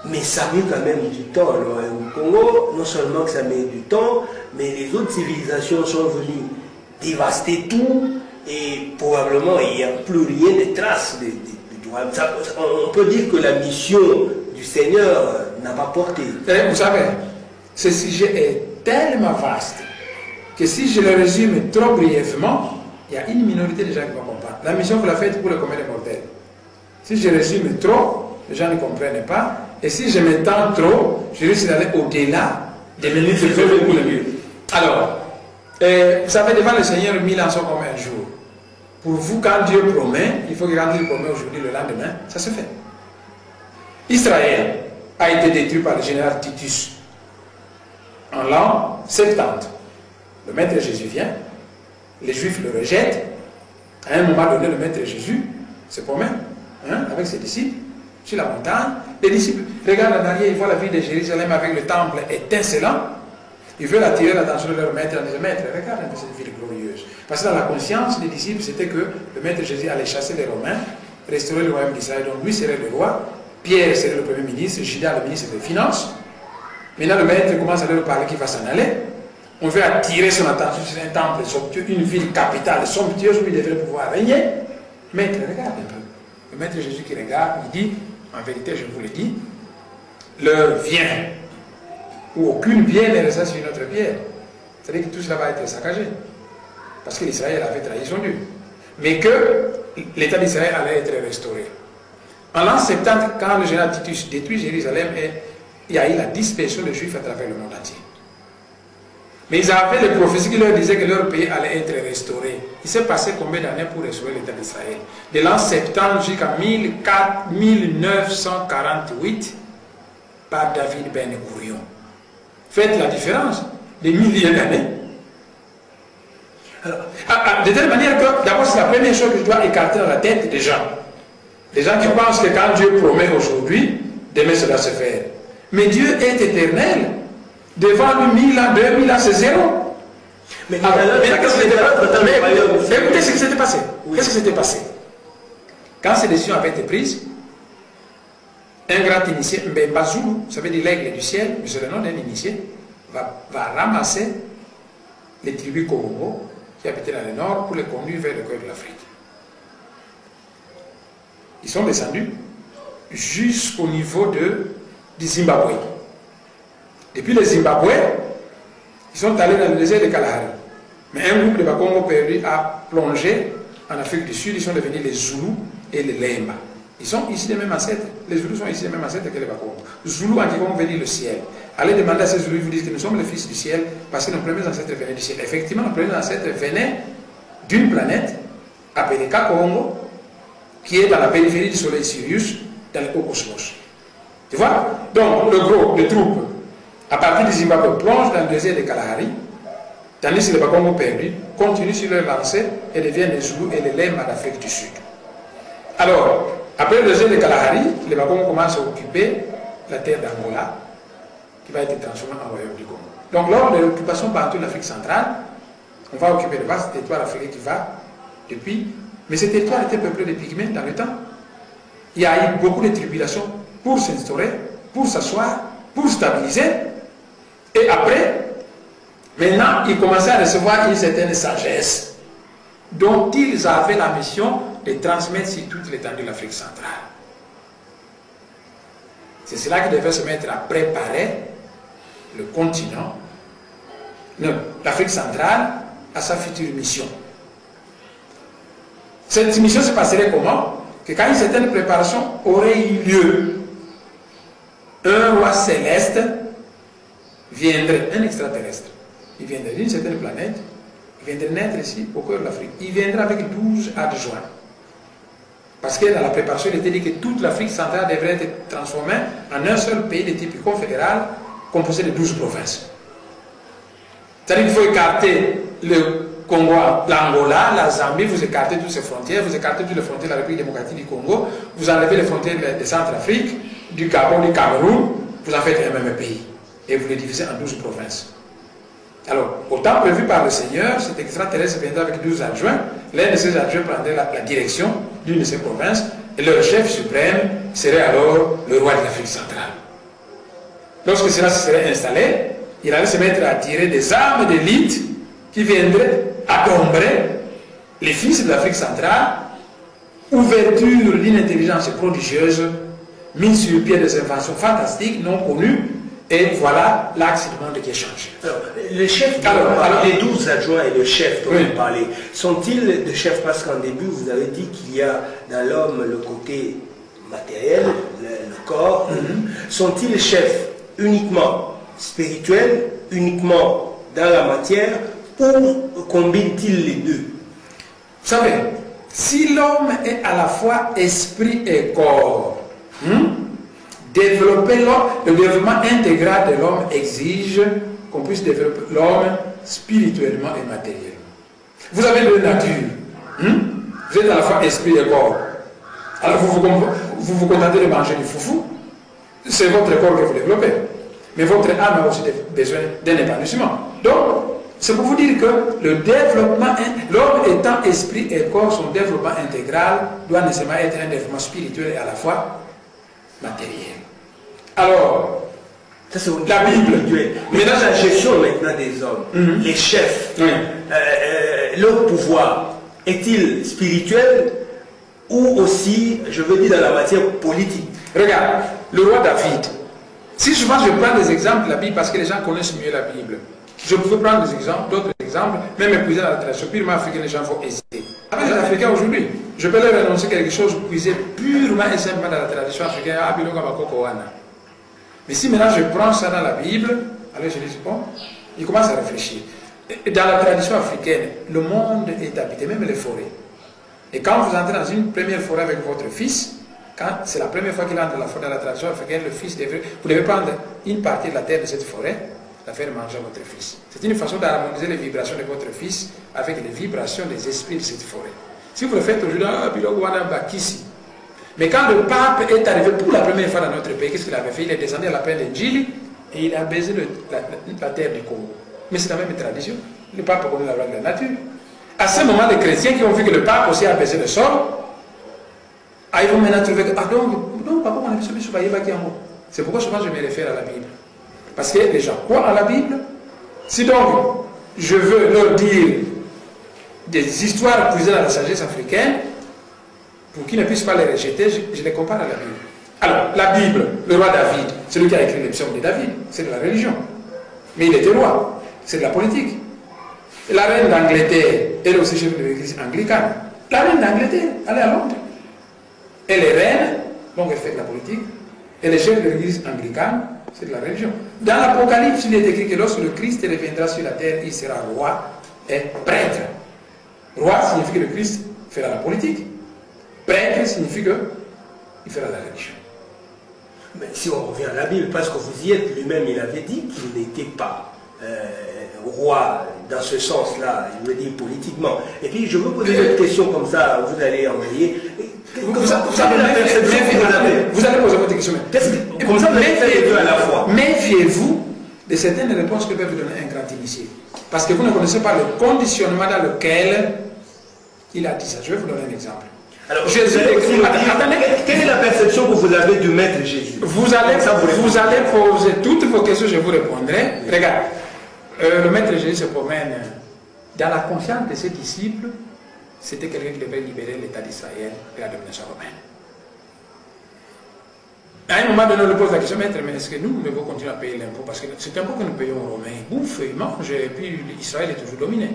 A: Mais ça met quand même du temps, le royaume Congo. Non seulement que ça met du temps, mais les autres civilisations sont venues dévaster tout, et probablement il n'y a plus rien de traces du royaume. On peut dire que la mission du Seigneur n'a pas porté.
B: Vous savez, ce sujet est tellement vaste que si je le résume trop brièvement, il y a une minorité de gens qui vont comprendre. La mission vous la faites pour le commun des mortels. Si je résume trop, les gens ne comprennent pas. Et si je m'étends trop, je risque d'aller au-delà des minutes de faire pour le mieux. Alors, vous savez, devant le Seigneur, 1000 ans sont comme un jour. Pour vous, quand Dieu promet, il faut que quand il promet aujourd'hui, le lendemain, ça se fait. Israël a été détruit par le général Titus en l'an 70. Le maître Jésus vient, les Juifs le rejettent. À un moment donné, le maître Jésus se promène avec ses disciples sur la montagne. Les disciples regardent en arrière, ils voient la ville de Jérusalem avec le temple étincelant. Ils veulent attirer l'attention de leur maître en disant: Maître, regarde un peu cette ville glorieuse. Parce que dans la conscience des disciples, c'était que le maître Jésus allait chasser les Romains, restaurer le royaume d'Israël. Donc lui serait le roi, Pierre serait le premier ministre, Judas le ministre des Finances. Maintenant, le maître commence à leur parler qu'il va s'en aller. On veut attirer son attention sur un temple somptueux, une ville capitale somptueuse où il devrait pouvoir régner. Maître, regarde un peu. Le maître Jésus qui regarde, il dit: en vérité, je vous le dis, l'heure vient où aucune pierre ne restera sur une autre pierre. C'est-à-dire que tout cela va être saccagé. Parce que l'Israël avait trahi son Dieu. Mais que l'État d'Israël allait être restauré. En l'an 70, quand le général Titus détruit Jérusalem, il y a eu la dispersion des Juifs à travers le monde entier. Mais ils avaient les prophéties qui leur disaient que leur pays allait être restauré. Il s'est passé combien d'années pour restaurer l'État d'Israël? De l'an 70 jusqu'à 1948 par David Ben Gourion. Faites la différence des milliers d'années. De telle manière que, d'abord, c'est la première chose que je dois écarter dans la tête des gens. Les gens qui pensent que quand Dieu promet aujourd'hui, demain cela va se faire. Mais Dieu est éternel. Devant lui, 1000 ans, 2000 ans, c'est zéro.
A: Mais écoutez
B: ce qui s'était passé. Oui. Qu'est-ce qui s'était passé? Quand ces décisions avaient été prises, un grand initié, Mbemba Zulu, ça veut dire l'aigle du ciel, mais c'est le nom d'un initié, va ramasser les tribus Congo qui habitaient dans le nord pour les conduire vers le cœur de l'Afrique. Ils sont descendus jusqu'au niveau du Zimbabwe. Depuis le Zimbabwe, ils sont allés dans le désert de Kalahari. Mais un groupe de Bakongo perdu a plongé en Afrique du Sud. Ils sont devenus les Zoulous et les Lemba. Ils sont ici des mêmes ancêtres. Les Zoulous sont ici des mêmes ancêtres que les Bakongo. Zoulou en Kikongo veut dire le ciel. Allez demander à ces Zoulous, ils vous disent que nous sommes les fils du ciel parce que nos premiers ancêtres venaient du ciel. Effectivement, nos premiers ancêtres venaient d'une planète appelée Kakongo, qui est dans la périphérie du soleil Sirius, dans le haut cosmos. Tu vois? Donc, le groupe de troupes à partir du Zimbabwe plonge dans le désert de Kalahari, tandis que les Bakongo perdus continuent sur leur lancée et deviennent les Zoulous et les Lemba d'Afrique du Sud. Alors, après le désert de Kalahari, les Bakongo commencent à occuper la terre d'Angola, qui va être transformée en royaume du Congo. Donc, lors de l'occupation partout de l'Afrique centrale, on va occuper le vaste territoire africain qui va depuis. Mais ce territoire était peuplé de pygmées dans le temps. Il y a eu beaucoup de tribulations pour s'instaurer, pour s'asseoir, pour stabiliser. Et après, maintenant, ils commençaient à recevoir une certaine sagesse dont ils avaient la mission de transmettre sur toute l'étendue de l'Afrique centrale. C'est cela qui devait se mettre à préparer le continent, l'Afrique centrale, à sa future mission. Cette mission se passerait comment? Que quand une certaine préparation aurait eu lieu, un roi céleste viendrait, un extraterrestre, il viendrait d'une certaine planète, il viendrait naître ici au cœur de l'Afrique. Il viendrait avec 12 adjoints. Parce que dans la préparation, il était dit que toute l'Afrique centrale devrait être transformée en un seul pays de type confédéral composé de 12 provinces. C'est-à-dire qu'il faut écarter Congo, l'Angola, la Zambie, vous écartez toutes ces frontières, vous écartez toutes les frontières de la République démocratique du Congo, vous enlevez les frontières de Centrafrique, du Gabon, du Cameroun, vous en faites un même pays. Et vous les divisez en 12 provinces. Alors, au temps prévu par le Seigneur, cet extraterrestre viendra avec 12 adjoints. L'un de ces adjoints prendrait la direction d'une de ces provinces, et leur chef suprême serait alors le roi de l'Afrique centrale. Lorsque cela se serait installé, il allait se mettre à tirer des armes d'élite qui viendraient adombrer les fils de l'Afrique centrale, ouverture d'une intelligence prodigieuse, mise sur pied des inventions fantastiques, non connues, et voilà l'axe du monde qui est changé.
A: Alors, les chefs, les 12 adjoints et le chef dont vous parlez, sont-ils des chefs? Parce qu'en début, vous avez dit qu'il y a dans l'homme le côté matériel, le corps. Sont-ils chefs uniquement spirituels, uniquement dans la matière, ou combinent-ils les deux?
B: Vous savez, si l'homme est à la fois esprit et corps, développer l'homme, le développement intégral de l'homme exige qu'on puisse développer l'homme spirituellement et matériellement. Vous avez deux natures. Vous êtes à la fois esprit et corps. Alors vous vous contentez de manger du foufou, c'est votre corps que vous développez. Mais votre âme a aussi besoin d'un épanouissement. Donc, c'est pour vous dire que le développement, l'homme étant esprit et corps, son développement intégral doit nécessairement être un développement spirituel et à la fois matériel. Alors,
A: ça c'est la Bible. Mais dans la gestion maintenant des hommes, les chefs, leur pouvoir est-il spirituel ou aussi, je veux dire, dans la matière politique?
B: Regarde, le roi David. Si souvent je prends des exemples de la Bible parce que les gens connaissent mieux la Bible, je pouvais prendre des exemples, d'autres exemples, même épuiser dans la tradition purement africaine, les gens vont hésiter. Avec les Africains aujourd'hui, je peux leur annoncer quelque chose puisé purement et simplement dans la tradition africaine. Mais si maintenant je prends ça dans la Bible, alors je dis, bon, ils commencent à réfléchir. Et dans la tradition africaine, le monde est habité, même les forêts. Et quand vous entrez dans une première forêt avec votre fils, quand c'est la première fois qu'il entre dans la forêt de la tradition africaine, le fils vous devez prendre une partie de la terre de cette forêt, la faire manger à votre fils. C'est une façon d'harmoniser les vibrations de votre fils avec les vibrations des esprits de cette forêt. Si vous le faites aujourd'hui, mais quand le pape est arrivé pour la première fois dans notre pays, qu'est-ce qu'il avait fait? Il est descendu à la plaine de Djili et il a baisé la terre du Congo. Mais c'est la même tradition. Le pape connaît la loi de la nature. À ce moment, les chrétiens qui ont vu que le pape aussi a baisé le sol, ils vont maintenant trouver que, donc, papa, on a vu ce c'est pourquoi souvent je me réfère à la Bible. Parce que les gens croient à la Bible. Si donc, je veux leur dire des histoires puisées dans la sagesse africaine, pour qu'ils ne puissent pas les rejeter, je les compare à la Bible. Alors, la Bible, le roi David, celui qui a écrit les psaumes de David, c'est de la religion. Mais il était roi, c'est de la politique. Et la reine d'Angleterre, elle aussi chef de l'église anglicane. La reine d'Angleterre, elle est à Londres. Elle est reine, donc elle fait de la politique. Et le chef de l'église anglicane, c'est de la religion. Dans l'Apocalypse, il est écrit que lorsque le Christ reviendra sur la terre, il sera roi et prêtre. Roi signifie que le Christ fera la politique. Prêtre signifie qu'il fera la religion.
A: Mais si on revient à la Bible, parce que vous y êtes, lui-même il avait dit qu'il n'était pas roi dans ce sens-là, il me dit politiquement. Et puis je veux poser une question comme ça, vous allez envoyer. Vous avez la perception que vous avez.
B: Vous allez poser votre question.
A: Comme ça, vous allez faire les deux à la fois.
B: Méfiez-vous de certaines réponses que peut vous donner un grand initié. Parce que vous ne connaissez pas le conditionnement dans lequel il a dit ça. Je vais vous donner un exemple.
A: Alors, Jésus, attendez, quelle est la perception que vous avez du Maître Jésus?
B: Vous allez poser toutes vos questions, je vous répondrai. Regarde, le Maître Jésus se promène dans la conscience de ses disciples. C'était quelqu'un qui devait libérer l'État d'Israël de la domination romaine. À un moment donné, on lui pose la question, Maître, mais est-ce que nous devons continuer à payer l'impôt? Parce que c'est impôt que nous payons aux Romains. Ils bouffent, ils mangent, et puis Israël est toujours dominé.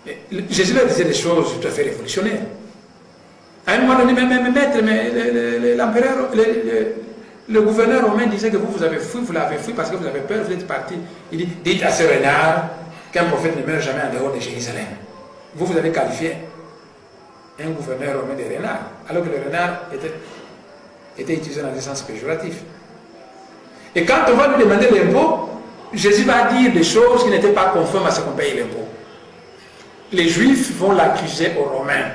B: Et Jésus leur disait des choses tout à fait révolutionnaires. À un moment donné, Maître, mais l'empereur, le gouverneur romain disait que vous avez fui, vous l'avez fui parce que vous avez peur, vous êtes parti. Il dit, dites à ce renard qu'un prophète ne meurt jamais en dehors de Jérusalem. Vous avez qualifié un gouverneur romain de renard, alors que le renard était utilisé dans un sens péjoratif. Et quand on va lui demander l'impôt, Jésus va dire des choses qui n'étaient pas conformes à ce qu'on paye l'impôt. les Juifs vont l'accuser aux Romains.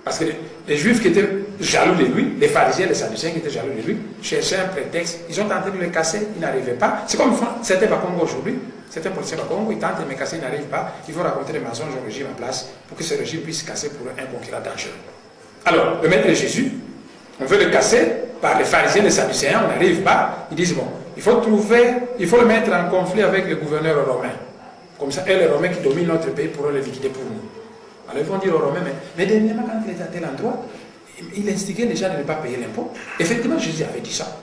B: Parce que les Juifs qui étaient jaloux de lui, les pharisiens, les sadducéens qui étaient jaloux de lui, cherchaient un prétexte. Ils ont tenté de le casser, ils n'arrivaient pas. C'est comme certains Bakongo aujourd'hui, certains policiers Bakongo, ils tentent de me casser, ils n'arrivent pas. Ils vont raconter des mensonges au régime en place pour que ce régime puisse casser pour un concurrent dangereux. Alors, le maître Jésus, on veut le casser par les pharisiens, les sadducéens, on n'arrive pas. Ils disent, bon, il faut le mettre en conflit avec le gouverneur romain. Comme ça, et les Romains qui dominent notre pays pourront le liquider pour nous. Alors ils vont dire aux Romains, mais dernièrement, quand il était à tel endroit, il instigait les gens de ne pas payer l'impôt. Effectivement, Jésus avait dit ça.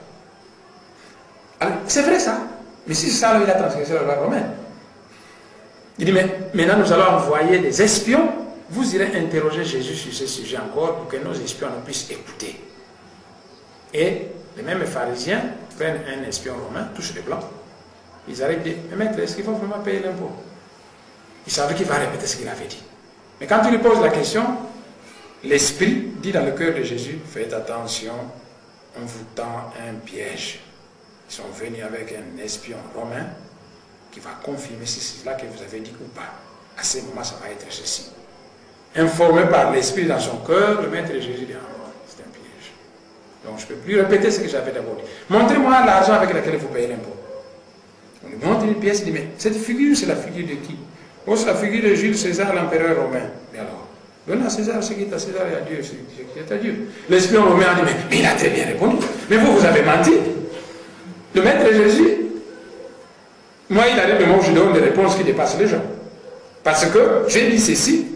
B: Alors, c'est vrai ça. Mais si c'est ça, alors il a transgressé la loi romaine. Il dit, mais maintenant nous allons envoyer des espions. Vous irez interroger Jésus sur ce sujet encore pour que nos espions nous puissent écouter. Et les mêmes pharisiens prennent un espion romain, touchent les blancs. Ils arrivent et disent, mais maître, est-ce qu'il faut vraiment payer l'impôt? Ils savaient qu'il va répéter ce qu'il avait dit. Mais quand tu lui poses la question, l'Esprit dit dans le cœur de Jésus, faites attention, on vous tend un piège. Ils sont venus avec un espion romain qui va confirmer si c'est cela que vous avez dit ou pas. À ce moment, ça va être ceci. Informé par l'Esprit dans son cœur, le maître de Jésus dit, ah, c'est un piège. Donc je ne peux plus répéter ce que j'avais d'abord dit. Montrez-moi l'argent avec lequel vous payez l'impôt. On lui montre une pièce, il dit, mais cette figure, c'est la figure de qui? Oh, c'est la figure de Jules César, l'empereur romain. Mais alors, donne à César ce qui est à César et à Dieu ce qui est à Dieu. L'espion romain a dit, mais il a très bien répondu. Mais vous avez menti. Le maître de Jésus, moi, il arrive le moment où je donne des réponses qui dépassent les gens. Parce que j'ai dit ceci,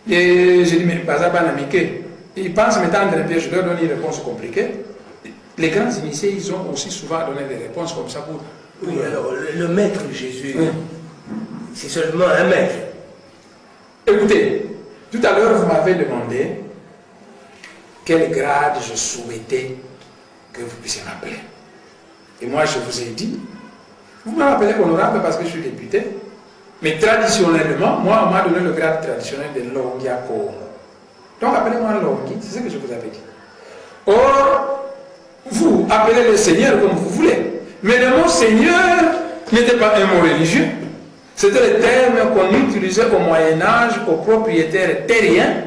B: et j'ai dit, mais Bazaba Namike, ils pensent m'étendre un peu, je leur donne une réponse compliquée. Les grands initiés, ils ont aussi souvent donné des réponses comme ça pour...
A: Oui, alors, le maître Jésus, c'est seulement un maître.
B: Écoutez, tout à l'heure, vous m'avez demandé quel grade je souhaitais que vous puissiez m'appeler. Et moi, je vous ai dit, vous m'appelez honorable parce que je suis député, mais traditionnellement, moi, on m'a donné le grade traditionnel de Longiako. Donc, appelez-moi Longi, c'est ce que je vous avais dit. Or, vous appelez le Seigneur comme vous voulez. Mais le mot Seigneur n'était pas un mot religieux. C'était le terme qu'on utilisait au Moyen-Âge aux propriétaires terriens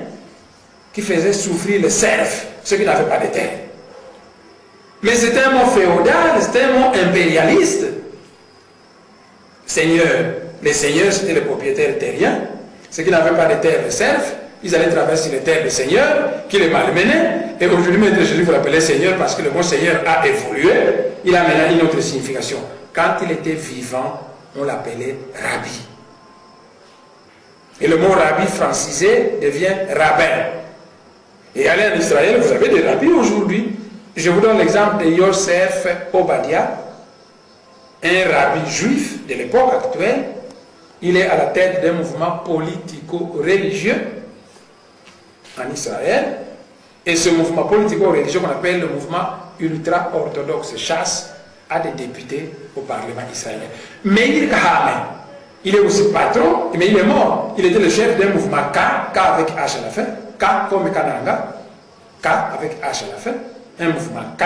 B: qui faisaient souffrir les serfs, ceux qui n'avaient pas de terre. Mais c'était un mot féodal, c'était un mot impérialiste. Seigneur. Les seigneurs, c'était les propriétaires terriens. Ceux qui n'avaient pas de terre, les serfs, ils allaient traverser les terres des seigneurs qui les malmenaient. Et aujourd'hui, Maître Jésus, vous l'appelez Seigneur parce que le mot Seigneur a évolué. Il a maintenant une autre signification. Quand il était vivant, on l'appelait Rabbi. Et le mot Rabbi francisé devient rabbin. Et allez en Israël, vous avez des rabbis aujourd'hui. Je vous donne l'exemple de Yosef Obadia, un rabbi juif de l'époque actuelle. Il est à la tête d'un mouvement politico-religieux en Israël. Et ce mouvement politico-religieux qu'on appelle le mouvement ultra-orthodoxe chasse à des députés au Parlement israélien. Meir Kahane, il est aussi patron, mais il est mort. Il était le chef d'un mouvement K avec H à la fin, K comme Kananga, K avec H à la fin, un mouvement K,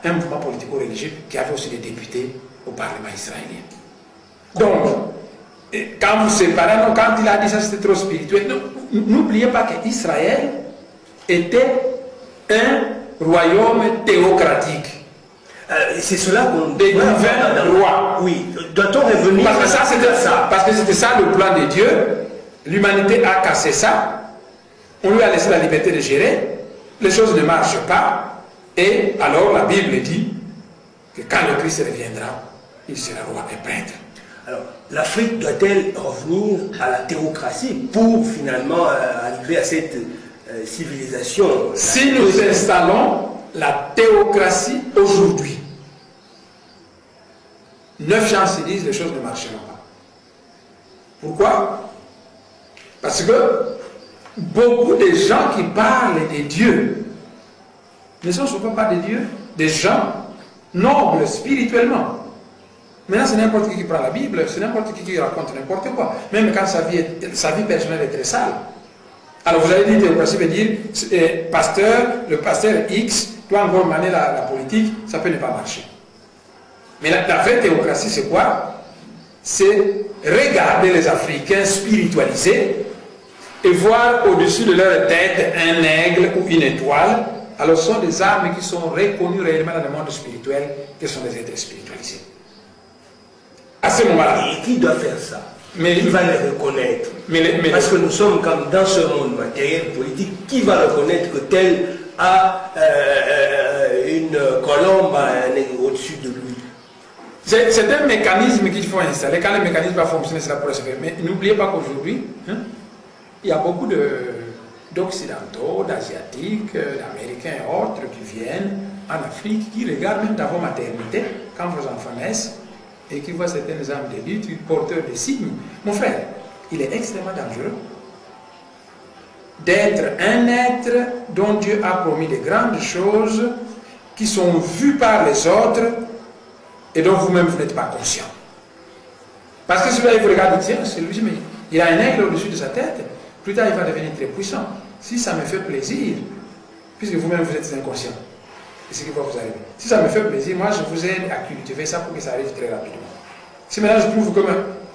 B: un mouvement politico-religieux qui avait aussi des députés au Parlement israélien. Donc, quand vous séparez, quand il a dit ça, c'était trop spirituel. N'oubliez pas qu'Israël était un royaume théocratique.
A: C'est cela qu'on
B: des divins rois.
A: Oui, doit-on revenir
B: parce que ça, c'était ça. Parce que c'était ça le plan de Dieu. L'humanité a cassé ça. On lui a laissé la liberté de gérer. Les choses ne marchent pas. Et alors la Bible dit que quand le Christ reviendra, il sera roi et prêtre.
A: Alors, l'Afrique doit-elle revenir à la théocratie pour finalement arriver à cette civilisation?
B: Si nous installons la théocratie aujourd'hui, 9 gens se disent les choses ne marcheront pas. Pourquoi? Parce que beaucoup de gens qui parlent des dieux ne sont souvent pas des dieux, des gens nobles spirituellement. Maintenant, c'est n'importe qui prend la Bible, c'est n'importe qui raconte n'importe quoi, même quand sa vie personnelle est très sale. Alors vous allez dire théocratie veut dire le pasteur X doit encore mener la politique, ça peut ne pas marcher. Mais la vraie théocratie, c'est quoi? C'est regarder les Africains spiritualisés et voir au-dessus de leur tête un aigle ou une étoile. Alors ce sont des armes qui sont reconnues réellement dans le monde spirituel, qui sont des êtres spiritualisés. À ce moment-là.
A: Et qui doit faire ça?
B: Mais
A: qui va les reconnaître? Parce que nous sommes comme dans ce monde matériel, politique, qui va reconnaître que tel a une colombe au-dessus de lui?
B: C'est un mécanisme qu'il faut installer. Quand le mécanisme va fonctionner, cela pourrait se faire. Mais n'oubliez pas qu'aujourd'hui, il y a beaucoup d'Occidentaux, d'Asiatiques, d'Américains et autres qui viennent en Afrique, qui regardent même dans vos maternités, quand vos enfants naissent, et qui voient certaines âmes d'élite, porteurs de signes. Mon frère, il est extrêmement dangereux d'être un être dont Dieu a promis de grandes choses, qui sont vues par les autres, et dont vous-même vous n'êtes pas conscient. Parce que celui-là, il vous regarde, tiens, c'est lui, mais il a un aigle au-dessus de sa tête, plus tard il va devenir très puissant. Si ça me fait plaisir, puisque vous-même vous êtes inconscient, c'est ce qui va vous arriver. Si ça me fait plaisir, moi je vous aide à cultiver ça pour que ça arrive très rapidement. Si maintenant je prouve que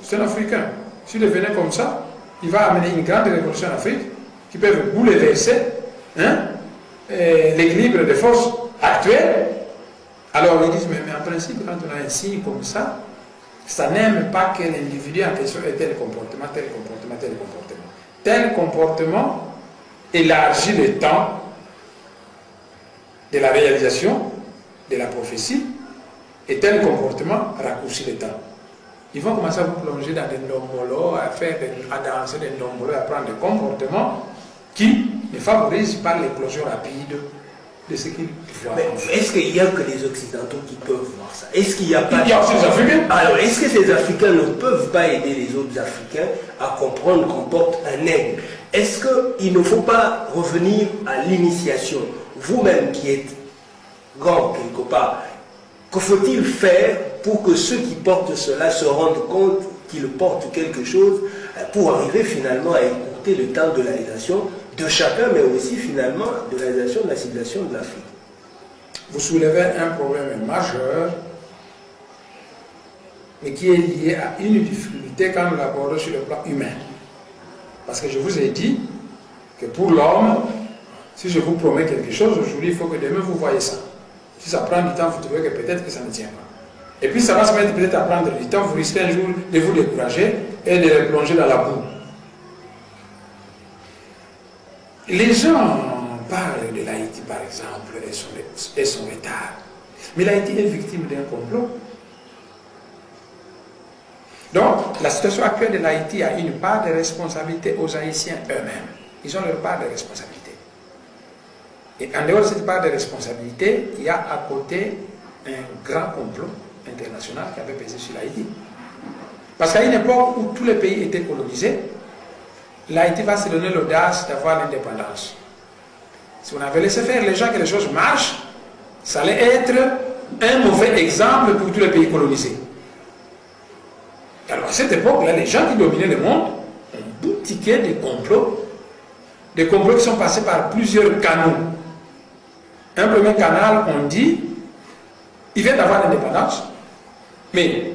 B: c'est un Africain, s'il devenait comme ça, il va amener une grande révolution en Afrique qui peut bouleverser l'équilibre des forces actuelles. Alors ils disent, mais en principe, quand on a un signe comme ça n'aime pas que l'individu en question ait tel comportement, tel comportement, tel comportement. Tel comportement élargit le temps de la réalisation de la prophétie, et tel comportement raccourcit le temps. Ils vont commencer à vous plonger dans des nombolos, à danser des nombolos, à prendre des comportements qui ne favorisent pas l'éclosion rapide de ce qu'ils voient.
A: Mais est-ce qu'il n'y a que les Occidentaux qui peuvent voir ça? Est-ce qu'il n'y a pas...
B: Il y a aussi les Africains.
A: Alors, est-ce que ces Africains ne peuvent pas aider les autres Africains à comprendre qu'on porte un aigle? Est-ce qu'il ne faut pas revenir à l'initiation? Vous-même qui êtes grand quelque part, que faut-il faire pour que ceux qui portent cela se rendent compte qu'ils portent quelque chose pour arriver finalement à écouter le temps de la réalisation de chacun, mais aussi finalement de la réalisation de la civilisation de l'Afrique?
B: Vous soulevez un problème majeur, mais qui est lié à une difficulté quand nous l'abordons sur le plan humain. Parce que je vous ai dit que pour l'homme, si je vous promets quelque chose aujourd'hui, il faut que demain vous voyez ça. Si ça prend du temps, vous trouvez que peut-être que ça ne tient pas. Et puis ça va se mettre peut-être à prendre du temps, vous risquez un jour de vous décourager et de plonger dans la boue. Les gens parlent de l'Haïti par exemple et son retard. Mais l'Haïti est victime d'un complot. Donc, la situation actuelle de l'Haïti a une part de responsabilité aux Haïtiens eux-mêmes. Ils ont leur part de responsabilité. Et en dehors de cette part de responsabilité, il y a à côté un grand complot international qui avait pesé sur l'Haïti. Parce qu'à une époque où tous les pays étaient colonisés, l'Haïti va se donner l'audace d'avoir l'indépendance. Si on avait laissé faire les gens que les choses marchent, ça allait être un mauvais exemple pour tous les pays colonisés. Alors à cette époque-là, les gens qui dominaient le monde ont boutiqué des complots qui sont passés par plusieurs canaux. Un premier canal, on dit, il vient d'avoir l'indépendance, mais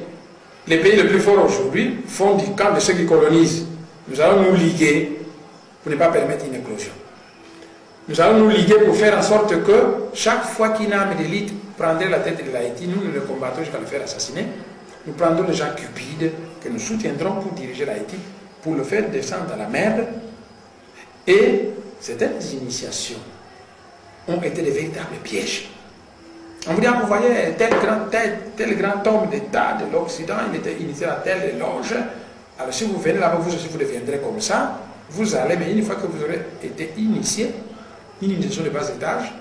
B: les pays les plus forts aujourd'hui font du camp de ceux qui colonisent. Nous allons nous liguer pour ne pas permettre une éclosion. Nous allons nous liguer pour faire en sorte que chaque fois qu'une arme d'élite prendrait la tête de l'Haïti, nous le combattons jusqu'à le faire assassiner. Nous prendrons des gens cupides que nous soutiendrons pour diriger l'Haïti, pour le faire descendre dans la merde. Et certaines initiations ont été des véritables pièges. On vous dit, vous voyez, tel grand homme d'État de l'Occident, il était initié à telle loge. Alors si vous venez là-bas, vous aussi vous deviendrez comme ça. Vous allez, mais une fois que vous aurez été initié, une initiation de bas étage,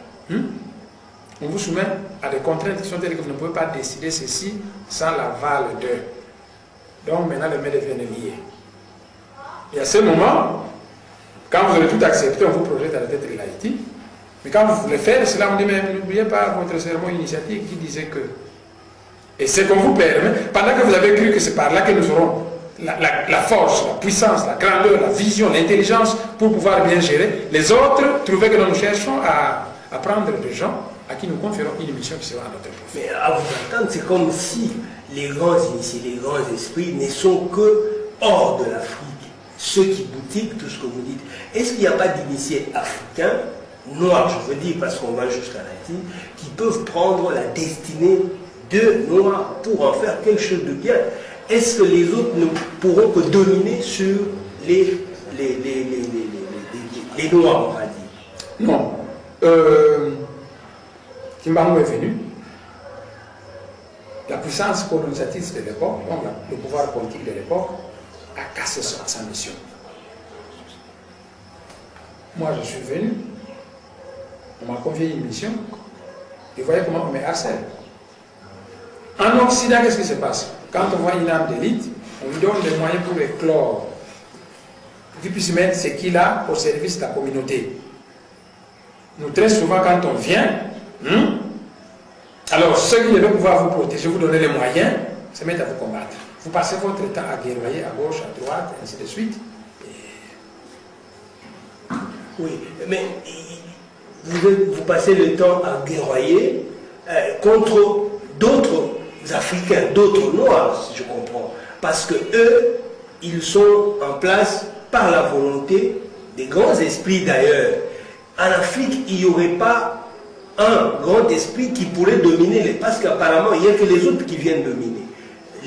B: on vous soumet à des contraintes qui sont telles que vous ne pouvez pas décider ceci sans l'aval d'eux. Donc maintenant, les mains deviennent liées. Et à ce moment, quand vous aurez tout accepté, on vous projette à la tête de l'Haïti. Mais quand vous voulez faire cela, on dit, mais n'oubliez pas votre serment initiatique qui disait que. Et c'est qu'on vous permet, pendant que vous avez cru que c'est par là que nous aurons la force, la puissance, la grandeur, la vision, l'intelligence pour pouvoir bien gérer, les autres trouvaient que nous cherchons à prendre des gens à qui nous conférons une mission qui sera à notre profit.
A: Mais à vous entendre, c'est comme si les grands initiés, les grands esprits ne sont que hors de l'Afrique. Ceux qui boutiquent, tout ce que vous dites. Est-ce qu'il n'y a pas d'initiés africains, noirs, je veux dire, parce qu'on va jusqu'à Haïti, qui peuvent prendre la destinée de noirs pour en faire quelque chose de bien? Est-ce que les autres ne pourront que dominer sur les noirs, on va dire?
B: Non. Kimbarou est venu. La puissance colonisatrice de l'époque, donc le pouvoir politique de l'époque, a cassé sa mission. Moi, je suis venu, on m'a confié une mission, et voyez comment on me harcèle. En Occident, qu'est-ce qui se passe? Quand on voit une âme d'élite, on lui donne des moyens pour éclore, pour qu'il puisse mettre ce qu'il a au service de la communauté. Nous, très souvent, quand on vient, alors ceux qui devaient pouvoir vous protéger, vous donner les moyens, se mettent à vous combattre. Vous passez votre temps à guerroyer à gauche, à droite, et ainsi de suite.
A: Oui, mais vous passez le temps à guerroyer contre d'autres Africains, d'autres Noirs, si je comprends. Parce que eux, ils sont en place par la volonté des grands esprits d'ailleurs. En Afrique, il n'y aurait pas un grand esprit qui pourrait dominer parce qu'apparemment, il n'y a que les autres qui viennent dominer.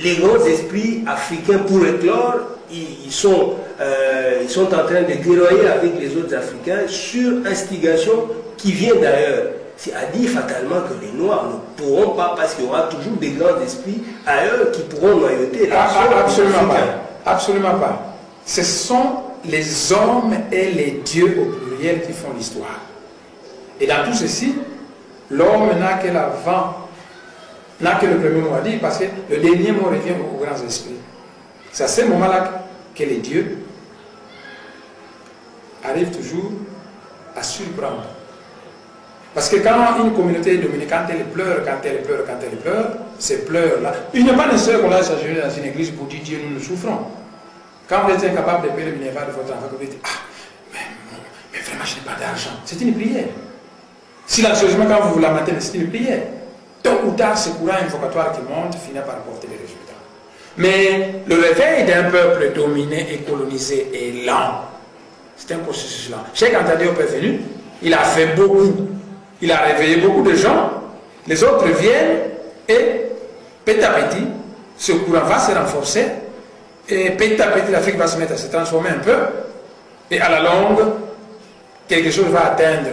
A: Les grands esprits africains, pour éclore, ils sont en train de guerroyer avec les autres Africains sur instigation qui vient d'ailleurs. C'est à dire fatalement que les Noirs ne pourront pas, parce qu'il y aura toujours des grands esprits ailleurs qui pourront noyauter.
B: Absolument pas. Absolument pas. Ce sont les hommes et les dieux au pluriel qui font l'histoire. Et dans tout ceci, l'homme n'a que l'avant, n'a que le premier mot à dire, parce que le dernier mot revient aux grands esprits. C'est à ce moment-là que les dieux arrivent toujours à surprendre. Parce que quand une communauté est dominée, quand elle pleure, ces pleurs-là, il n'est pas nécessaire qu'on aille s'agir dans une église pour dire Dieu, nous souffrons. Quand vous êtes incapable de payer le minerval de votre enfant, vous dites mais vraiment, je n'ai pas d'argent. C'est une prière. Silencieusement, quand vous vous lamentez, c'est une prière. Tôt ou tard, ce courant invocatoire qui monte finit par porter des résultats. Mais le réveil d'un peuple dominé et colonisé est lent. C'est un processus lent. Cheikh Anta Diop est venu, il a fait beaucoup. Il a réveillé beaucoup de gens. Les autres viennent et petit à petit, ce courant va se renforcer. Et petit à petit, l'Afrique va se mettre à se transformer un peu. Et à la longue, quelque chose va atteindre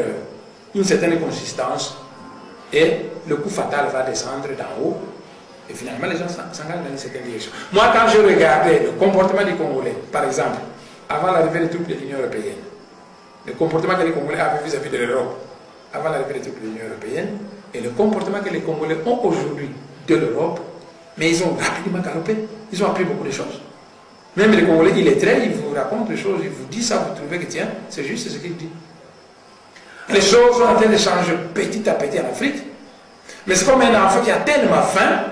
B: une certaine consistance. Et le coup fatal va descendre d'en haut. Et finalement, les gens s'engagent dans une certaine direction. Moi, quand je regardais le comportement des Congolais, par exemple, avant l'arrivée des troupes de l'Union européenne, le comportement que les Congolais avaient vis-à-vis de l'Europe, avant l'arrivée des troupes de l'Union européenne, et le comportement que les Congolais ont aujourd'hui de l'Europe, mais ils ont rapidement galopé. Ils ont appris beaucoup de choses. Même les Congolais illettrés, ils vous racontent des choses, ils vous disent ça, vous trouvez que tiens, c'est juste ce qu'ils disent. Les choses sont en train de changer petit à petit en Afrique. Mais c'est comme un enfant qui a tellement faim,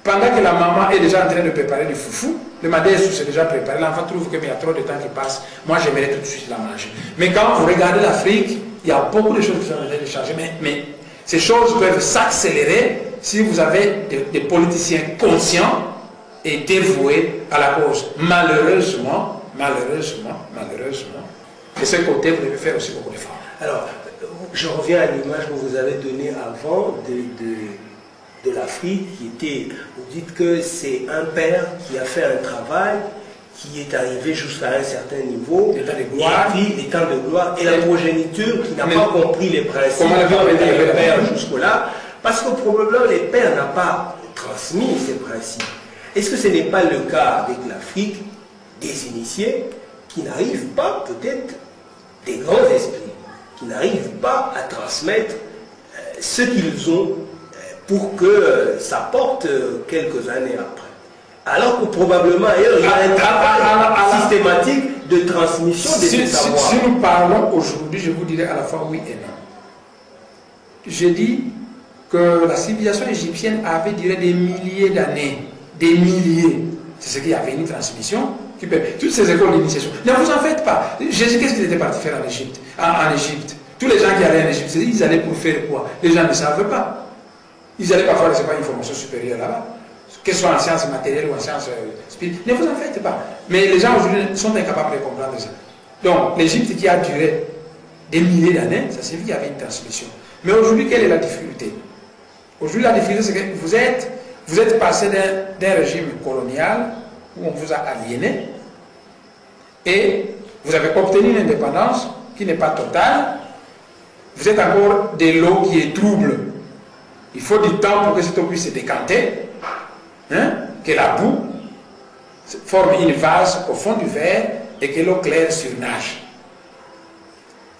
B: pendant que la maman est déjà en train de préparer du foufou, le madès s'est déjà préparé, l'enfant trouve qu'il y a trop de temps qui passe, moi j'aimerais tout de suite la manger. Mais quand vous regardez l'Afrique, il y a beaucoup de choses qui sont en train de changer, mais ces choses peuvent s'accélérer si vous avez des politiciens conscients et dévoués à la cause. Malheureusement, de ce côté, vous devez faire aussi beaucoup d'efforts.
A: Alors, je reviens à l'image que vous avez donnée avant de l'Afrique, qui était, vous dites que c'est un père qui a fait un travail, qui est arrivé jusqu'à un certain niveau,
B: l'état de gloire,
A: et la progéniture qui n'a pas compris les principes de père jusque-là, parce que probablement les pères n'ont pas transmis ces principes. Est-ce que ce n'est pas le cas avec l'Afrique des initiés qui n'arrivent pas, peut-être, des grands esprits, qui n'arrivent pas à transmettre ce qu'ils ont pour que ça porte quelques années après. Alors que probablement ailleurs, il y a un travail systématique de transmission de ces savoirs.
B: Si nous parlons aujourd'hui, je vous dirais à la fois oui et non. J'ai dit que la civilisation égyptienne avait duré des milliers d'années. Des milliers. C'est ce qu'il y avait une transmission. Toutes ces écoles d'initiation. Ne vous en faites pas. Jésus, qu'est-ce qu'il était parti faire en Égypte? En Égypte. Tous les gens qui allaient en Égypte, ils allaient pour faire quoi? Les gens ne savent pas. Ils allaient pas faire, c'est pas une formation supérieure là-bas. que ce soit en sciences matérielles ou en sciences spirituelles. Ne vous en faites pas. Mais les gens aujourd'hui sont incapables de comprendre ça. Donc, l'Égypte qui a duré des milliers d'années, ça signifie qu'il y avait une transmission. Mais aujourd'hui, quelle est la difficulté? Aujourd'hui, la difficulté, c'est que vous êtes passé d'un régime colonial où on vous a aliéné et vous avez obtenu une indépendance qui n'est pas totale. Vous êtes encore de l'eau qui est trouble. Il faut du temps pour que cette eau puisse se décanter, hein, que la boue forme une vase au fond du verre et que l'eau claire surnage.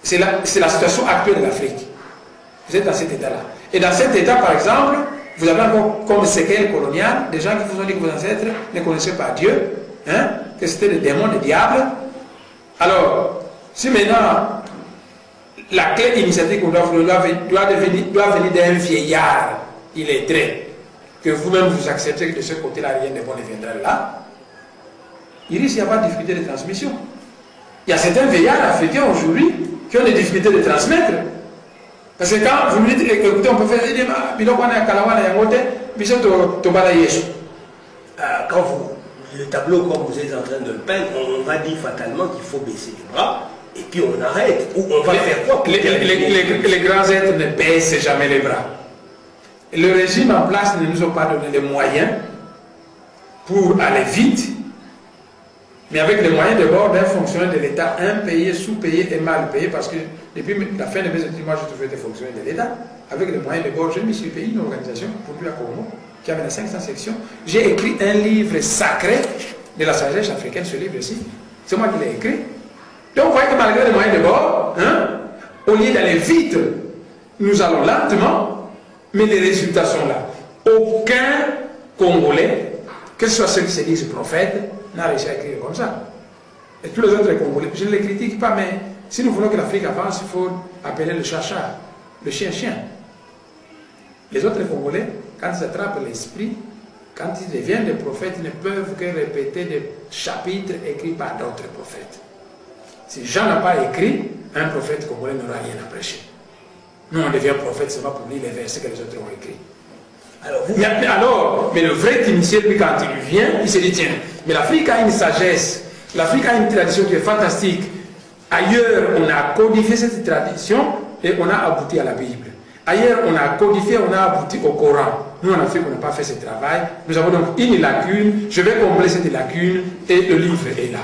B: C'est la situation actuelle de l'Afrique. Vous êtes dans cet état-là. Et dans cet état, par exemple, vous avez encore comme séquelle coloniale des gens qui vous ont dit que vos ancêtres ne connaissaient pas Dieu, hein, que c'était des démons, des diables. Alors, si maintenant la clé initiatique doit venir d'un vieillard illettré, que vous-même vous acceptez que de ce côté-là, rien de bon ne viendra là, il risque d'y avoir difficulté de transmission. Il y a certains vieillards africains aujourd'hui qui ont des difficultés de transmettre. Parce que quand vous me dites, écoutez, on peut faire des
A: quand le tableau, comme vous êtes en train de le peindre, on va dire fatalement qu'il faut baisser les bras et puis on arrête. Ou on va faire quoi?
B: Les grands êtres ne baissent jamais les bras. Le régime en place ne nous a pas donné les moyens pour aller vite, mais avec les moyens de bord d'un fonctionnaire de l'État impayé, sous-payé et mal payé, parce que depuis la fin de mes études, moi j'ai toujours été fonctionnaire de l'État. Avec les moyens de bord, je me suis payé une organisation pour lui à Congo, qui avait 500 sections. J'ai écrit un livre sacré de la sagesse africaine, ce livre-ci. C'est moi qui l'ai écrit. Donc vous voyez que malgré les moyens de bord, hein, au lieu d'aller vite, nous allons lentement, mais les résultats sont là. Aucun Congolais, que ce soit ceux qui se disent prophètes, n'a réussi à écrire comme ça. Et tous les autres Congolais, je ne les critique pas, mais si nous voulons que l'Afrique avance, il faut appeler le chat-chat, le chien-chien. Les autres Congolais, quand ils attrapent l'esprit, quand ils deviennent des prophètes, ils ne peuvent que répéter des chapitres écrits par d'autres prophètes. Si Jean n'a pas écrit, un prophète congolais n'aura rien à prêcher. Nous, on devient prophète seulement pour lire les versets que les autres ont écrits. Mais le vrai initié, lui, quand il vient, il se dit, tiens, mais l'Afrique a une sagesse, l'Afrique a une tradition qui est fantastique. Ailleurs, on a codifié cette tradition et on a abouti à la Bible. Ailleurs, on a codifié, on a abouti au Coran. Nous, en Afrique, on n'a pas fait ce travail. Nous avons donc une lacune. Je vais combler cette lacune et le livre est là.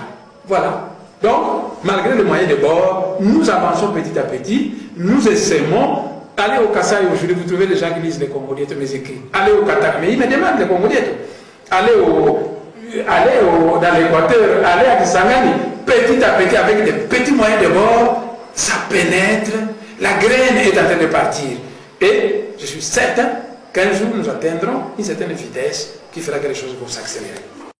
B: Voilà. Donc, malgré les moyens de bord, nous avançons petit à petit. Nous essayons. Allez au Kassai aujourd'hui, vous trouvez des gens qui lisent les Congolais, mes écrits. Allez au Qatar, mais ils me demandent les Congolais. Allez dans l'Équateur, allez à Kisangani, petit à petit, avec des petits moyens de bord, ça pénètre, la graine est en train de partir. Et je suis certain qu'un jour nous atteindrons une certaine vitesse qui fera que les choses vont s'accélérer.